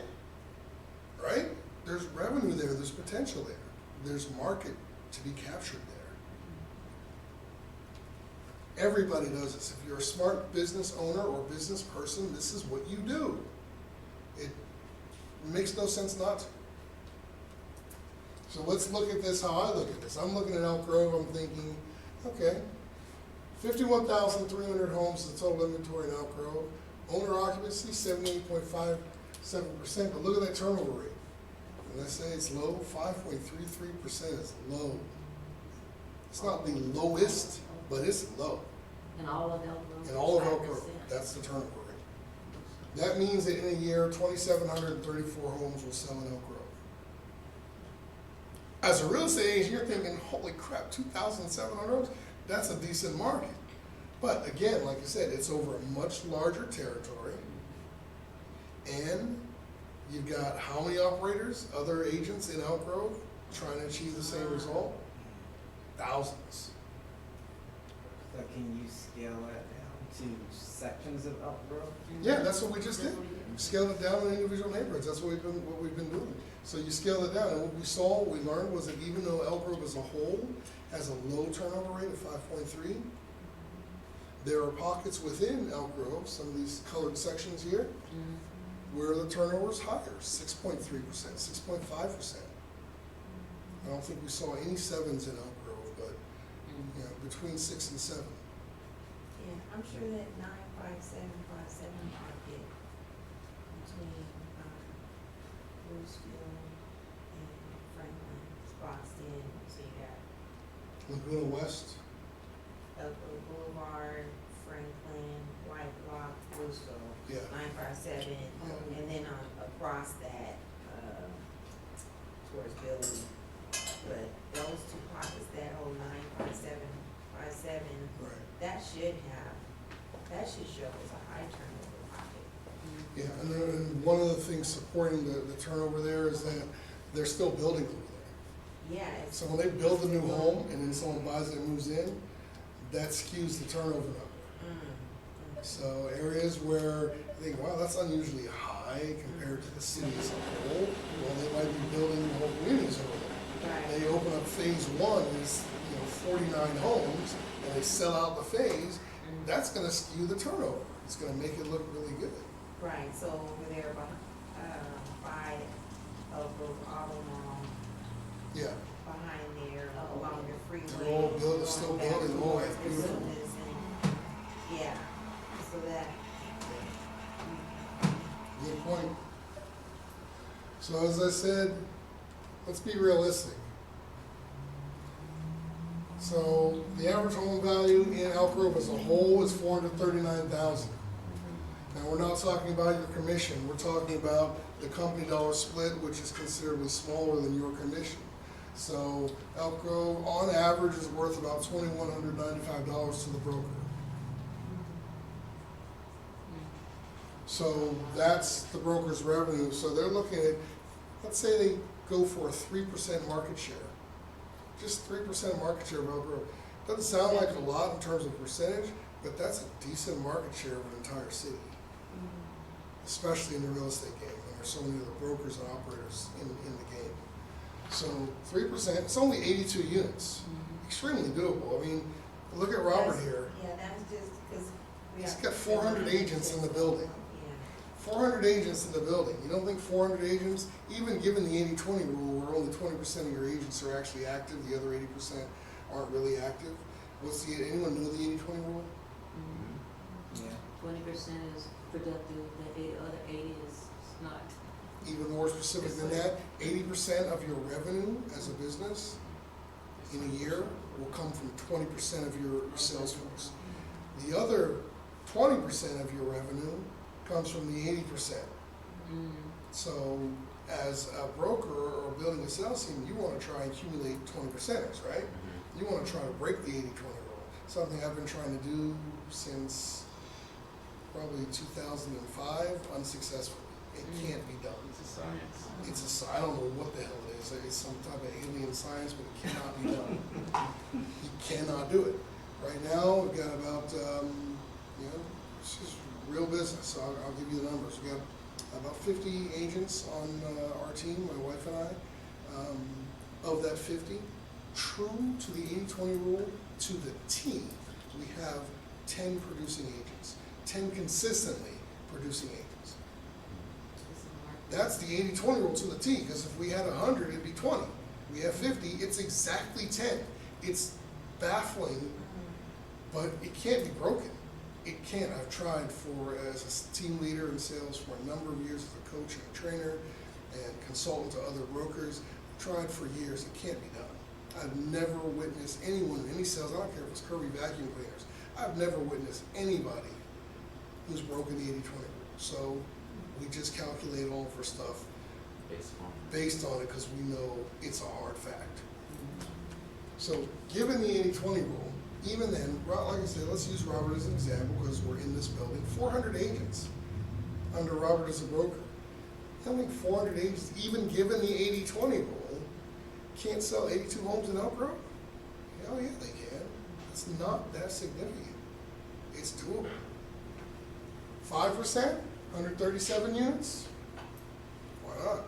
right? There's revenue there, there's potential there, there's market to be captured there. Everybody does this. If you're a smart business owner or business person, this is what you do. It makes no sense not to. So let's look at this how I look at this. I'm looking at Elk Grove, I'm thinking, okay, 51,300 homes is the total inventory in Elk Grove. Owner occupancy, 78.57%, but look at that turnover rate. And I say it's low, 5.33% is low. It's not the lowest, but it's low. In all of Elk Grove? In all of Elk Grove, that's the turnover rate. That means that in a year, 2,734 homes will sell in Elk Grove. As a real estate agent, you're thinking, holy crap, 2,700 homes? That's a decent market. But again, like I said, it's over a much larger territory. And you've got how many operators, other agents in Elk Grove trying to achieve the same result? Thousands. So can you scale that down to sections of Elk Grove? Yeah, that's what we just did. Scaled it down in individual neighborhoods. That's what we've been doing. So you scale it down, and what we saw, we learned was that even though Elk Grove as a whole has a low turnover rate of 5.3, there are pockets within Elk Grove, some of these colored sections here, where the turnover is higher, 6.3%, 6.5%. I don't think we saw any 7s in Elk Grove, but between 6 and 7. Yeah, I'm sure that 95757 market between Bruceville and Franklin is boxed in, so you got Laguna West, Elk Grove Boulevard, Franklin, White Rock, Bruceville, yeah. 957, and then across that, towards Billy. But those 2 pockets, that whole 95757, Right. that should show as a high turnover pocket. Yeah, and one of the things supporting the turnover there is that they're still building over there. Yeah. It's, So when they build a new home and then someone buys it and moves in, that skews the turnover number. So areas where I think, wow, that's unusually high compared to the city as a whole. Well, they might be building whole communities over there. Right. They open up phase one is, 49 homes, and they sell out the phase. That's gonna skew the turnover. It's gonna make it look really good. Right, so over there by Elk Grove Auto Mall, Yeah, behind there, Oh, along the freeway. They're all built- still going back building more. towards It's beautiful. Business and- Yeah, so that, good point. So as I said, let's be realistic. So the average home value in Elk Grove as a whole is $439,000. Now, we're not talking about your commission, we're talking about the company dollar split, which is considerably smaller than your commission. So Elk Grove, on average, is worth about $2,195 to the broker. So that's the broker's revenue, so they're looking at, let's say they go for a 3% market share. Just 3% market share of Elk Grove. Doesn't sound like a lot in terms of percentage, but that's a decent market share of an entire city, especially in the real estate game, when there's so many other brokers and operators in the game. So 3%, it's only 82 units, extremely doable. I mean, look at Robert here. yeah, that's just because. He's got 400 agents in the building. Yeah. 400 agents in the building. You don't think 400 agents, even given the 80-20 rule, where only 20% of your agents are actually active, the other 80% aren't really active? Anyone know the 80-20 rule? Yeah. 20% is productive, the other 80 is not. Even more specific than that, 80% of your revenue as a business in a year will come from 20% of your sales force. The other 20% of your revenue comes from the 80%. So as a broker or building a sales team, you want to try and accumulate 20%ers, right? You want to try to break the 80-20 rule. Something I've been trying to do since probably 2005, unsuccessfully. It can't be done. It's a science. I don't know what the hell it is. It's some type of alien science, but it cannot be done. You cannot do it. Right now, we've got about, it's just real business. So I'll give you the numbers. We've got about 50 agents on our team, my wife and I. Of that 50, true to the 80-20 rule, to the T, we have 10 producing agents, 10 consistently producing agents. That's the 80-20 rule to the T, because if we had 100, it'd be 20. We have 50, it's exactly 10. It's baffling, but it can't be broken. It can't. I've tried as a team leader in sales for a number of years as a coach and a trainer and consultant to other brokers. I've tried for years. It can't be done. I've never witnessed anyone in any sales, I don't care if it's Kirby vacuum cleaners, I've never witnessed anybody who's broken the 80-20 rule. So we just calculate all of our stuff based on it because we know it's a hard fact. So given the 80-20 rule, even then, like I said, let's use Robert as an example because we're in this building. 400 agents under Robert as a broker. I think 400 agents, even given the 80-20 rule, can't sell 82 homes in Elk Grove? Hell yeah, they can. It's not that significant. It's doable. 5%, 137 units? Why not?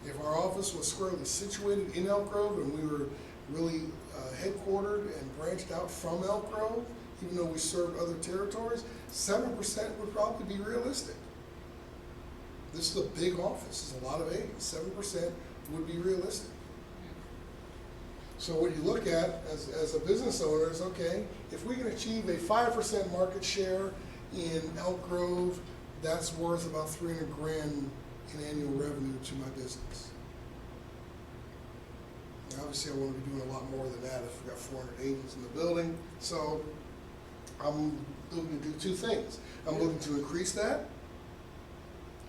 If our office was squarely situated in Elk Grove and we were really headquartered and branched out from Elk Grove, even though we served other territories, 7% would probably be realistic. This is a big office, there's a lot of agents, 7% would be realistic. So what you look at as a business owner is, okay, if we can achieve a 5% market share in Elk Grove, that's worth about $300,000 in annual revenue to my business. And obviously I want to be doing a lot more than that if we've got 400 agents in the building. So I'm looking to do two things. I'm looking to increase that,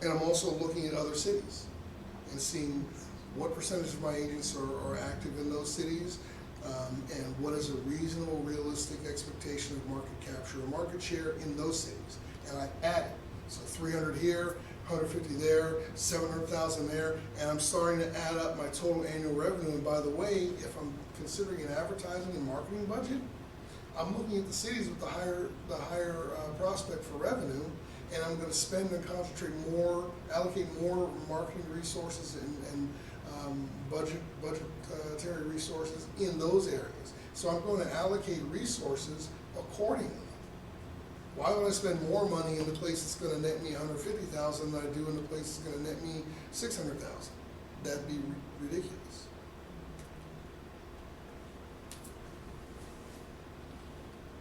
and I'm also looking at other cities and seeing what percentage of my agents are active in those cities, and what is a reasonable, realistic expectation of market capture or market share in those cities. And I add it. So 300 here, 150 there, 700,000 there, and I'm starting to add up my total annual revenue. And by the way, if I'm considering an advertising and marketing budget, I'm looking at the cities with the higher prospect for revenue, and I'm gonna spend and concentrate more, allocate more marketing resources and budgetary resources in those areas. So I'm going to allocate resources accordingly. Why would I spend more money in the place that's gonna net me $150,000 than I do in the place that's gonna net me $600,000? That'd be ridiculous.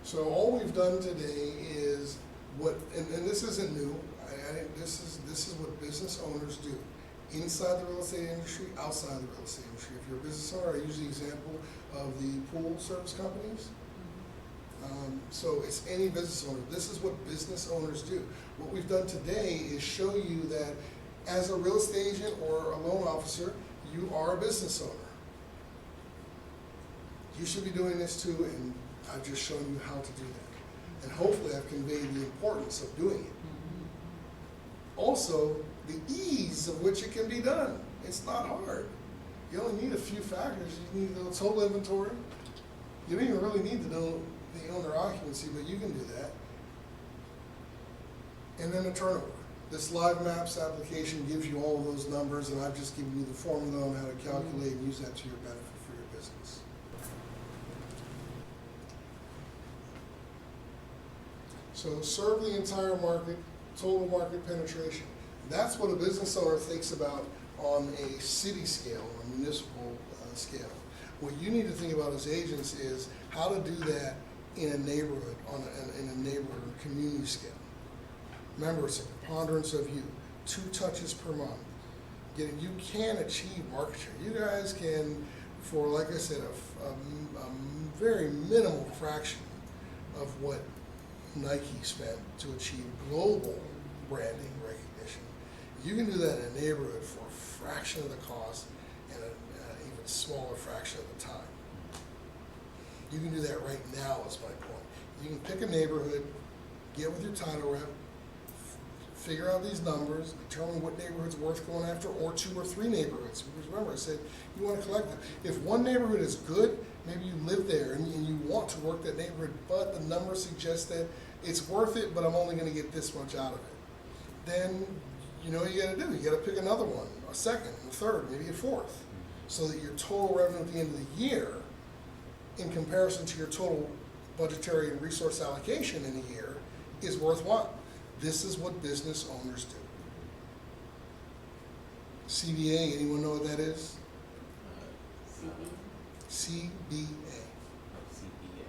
So all we've done today is what, and this isn't new, this is what business owners do. Inside the real estate industry, outside the real estate industry. If you're a business owner, I use the example of the pool service companies. So it's any business owner. This is what business owners do. What we've done today is show you that as a real estate agent or a loan officer, you are a business owner. You should be doing this too, and I've just shown you how to do that. And hopefully I've conveyed the importance of doing it. Also, the ease of which it can be done. It's not hard. You only need a few factors. You need the total inventory. You don't even really need to know the owner occupancy, but you can do that. And then the turnover. This Live Maps application gives you all of those numbers, and I've just given you the formula on how to calculate and use that to your benefit for your business. So serve the entire market, total market penetration. That's what a business owner thinks about on a city scale, a municipal scale. What you need to think about as agents is how to do that in a neighborhood, in a neighborhood or community scale. Remember, it's a preponderance of you, 2 touches per month. You can achieve market share. You guys can, for like I said, a very minimal fraction of what Nike spent to achieve global branding recognition. You can do that in a neighborhood for a fraction of the cost and an even smaller fraction of the time. You can do that right now is my point. You can pick a neighborhood, get with your title rep, figure out these numbers, determine what neighborhood's worth going after, or 2 or 3 neighborhoods. Because remember, I said you want to collect them. If one neighborhood is good, maybe you live there and you want to work that neighborhood, but the numbers suggest that it's worth it, but I'm only going to get this much out of it. Then you know what you got to do. You got to pick another one, a second, a third, maybe a fourth, so that your total revenue at the end of the year, in comparison to your total budgetary and resource allocation in a year, is worthwhile. This is what business owners do. CBA, anyone know what that is? CBA. CPA.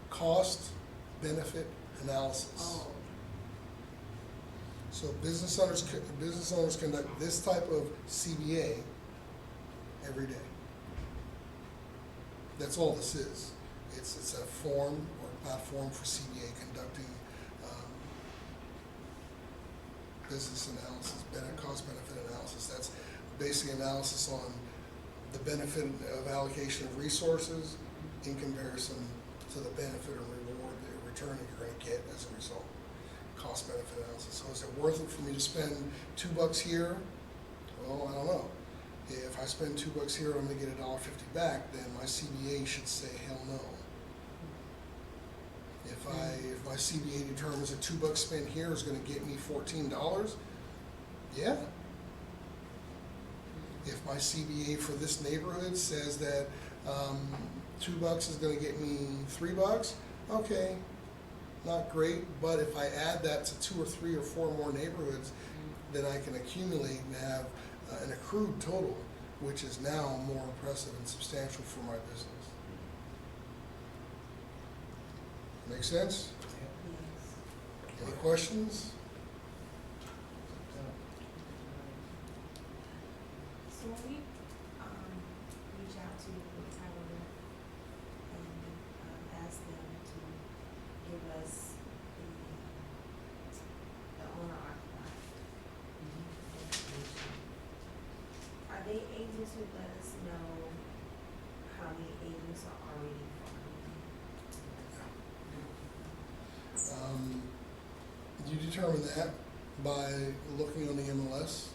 Cost benefit analysis. Oh. So business owners conduct this type of CBA every day. That's all this is. It's a form or a platform for CBA conducting business analysis, cost benefit analysis. That's basically analysis on the benefit of allocation of resources in comparison to the benefit or reward, the return that you're going to get as a result. Cost benefit analysis. So is it worth it for me to spend $2 here? Well, I don't know. If I spend $2 here, I'm going to get $1.50 back. Then my CBA should say hell no. If my CBA determines that $2 spent here is going to get me $14, yeah. If my CBA for this neighborhood says that $2 is going to get me $3, okay, not great. But if I add that to 2 or 3 or 4 more neighborhoods, then I can accumulate and have an accrued total, which is now more impressive and substantial for my business. Make sense? Any questions? So when we reach out to the title rep and ask them to give us the owner occupied information, are they able to let us know how many agents are already farming? You determine that by looking on the MLS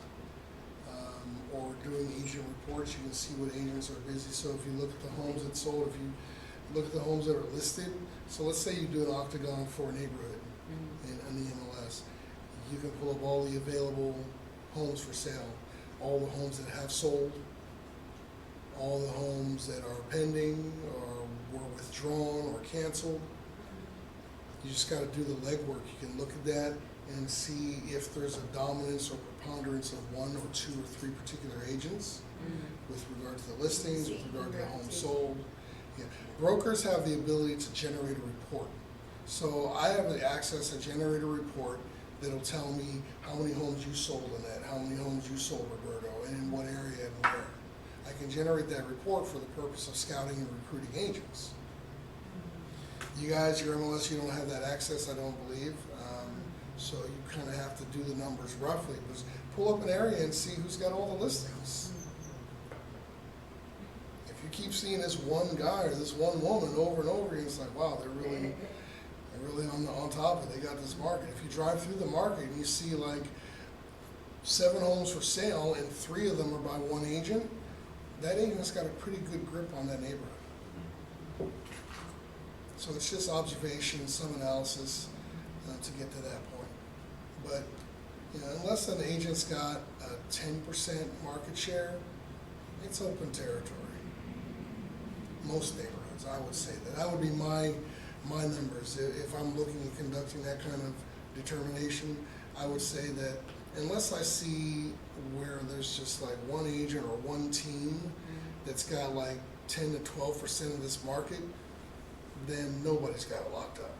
or doing agent reports. You can see what agents are busy. So if you look at the homes that sold, if you look at the homes that are listed. So let's say you do an octagon for a neighborhood Mhm. in the MLS. You can pull up all the available homes for sale, all the homes that have sold, all the homes that are pending or were withdrawn or canceled. You just gotta do the legwork. You can look at that and see if there's a dominance or preponderance of one or two or three particular agents Mhm. with regard to the listings, with See, regard to the homes repetition. sold. Yeah. Brokers have the ability to generate a report. So I have the access to generate a report that'll tell me how many homes you sold in that, how many homes you sold, Roberto, and in what area and where. I can generate that report for the purpose of scouting and recruiting agents. You guys, your MLS, you don't have that access, I don't believe. So you kind of have to do the numbers roughly. Just pull up an area and see who's got all the listings. If you keep seeing this one guy or this one woman over and over again, it's like, wow, they're really on top of it. They got this market. If you drive through the market and you see like 7 homes for sale and 3 of them are by one agent, that agent's got a pretty good grip on that neighborhood. So it's just observation, some analysis to get to that point. But you know, unless an agent's got a 10% market share, it's open territory. Most neighborhoods, I would say that. That would be my numbers. If I'm looking at conducting that kind of determination, I would say that unless I see where there's just like one agent or one team that's got like 10 to 12% of this market, then nobody's got it locked up.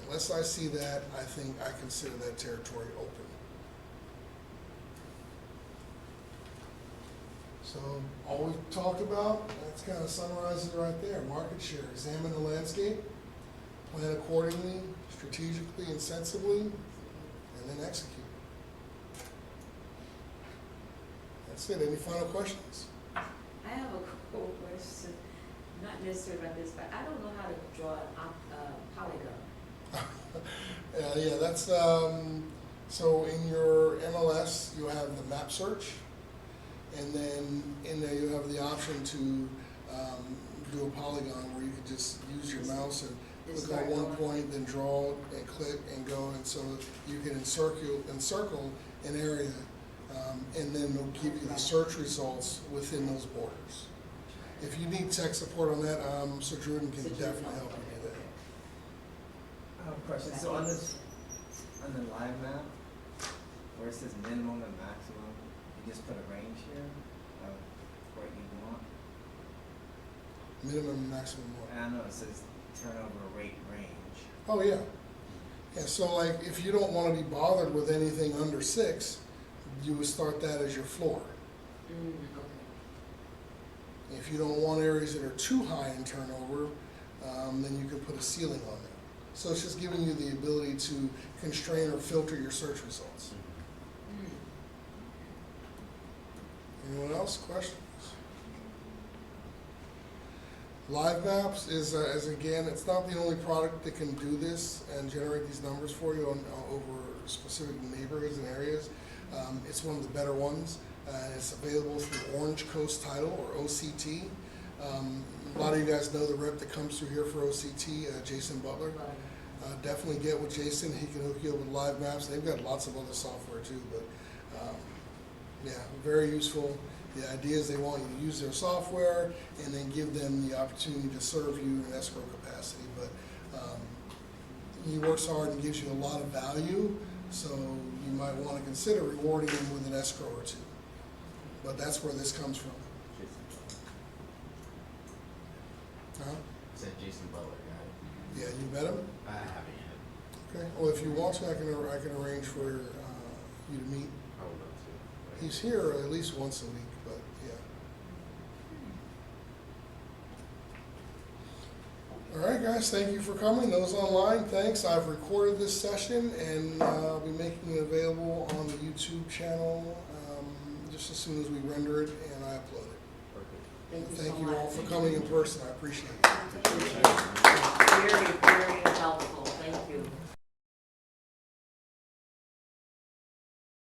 Unless I see that, I think I consider that territory open. So all we've talked about, that's kind of summarizes it right there. Market share, examine the landscape, plan accordingly, strategically and sensibly, and then execute. That's it. Any final questions? I have a cool question, not necessarily about this, but I don't know how to draw a polygon. Yeah, that's, so in your MLS, you have the map search, and then in there you have the option to do a polygon where you could just use your mouse and Just click on start one going. point, then draw and click and go, and so you can encircle an area, and then it'll give you the search results within those borders. If you need tech support on that, Sir Jordan can definitely help you do that. I have a question. So on this, on the live map, where it says minimum and maximum, you just put a range here of what you want. Minimum and maximum what? And I know it says turnover rate range. Oh, yeah. Yeah, so like, if you don't wanna be bothered with anything under 6, you would start that as your floor. Okay. If you don't want areas that are too high in turnover, then you can put a ceiling on there. So it's just giving you the ability to constrain or filter your search results. Anyone else? Questions? Live Maps is again, it's not the only product that can do this and generate these numbers for you over specific neighborhoods and areas. It's one of the better ones. It's available through Orange Coast Title or OCT. A lot of you guys know the rep that comes through here for OCT, Jason Butler. Definitely get with Jason. He can hook you up with Live Maps. They've got lots of other software too, but yeah, very useful. The idea is they want you to use their software and then give them the opportunity to serve you in escrow capacity. But he works hard and gives you a lot of value, so you might want to consider rewarding him with an escrow or 2. But that's where this comes from. Huh? Said Jason Butler, got Yeah, you met him? it. I haven't yet. Okay. Well, if you want to, I can arrange for you to meet. I would love to. He's here at least once a week, but yeah. All right, guys, thank you for coming. Those online, thanks. I've recorded this session and I'll be making it available on the YouTube channel just as soon as we render it and I upload it. Perfect. Thank so you all much. for coming in person. I appreciate it. Very, very helpful. Thank you.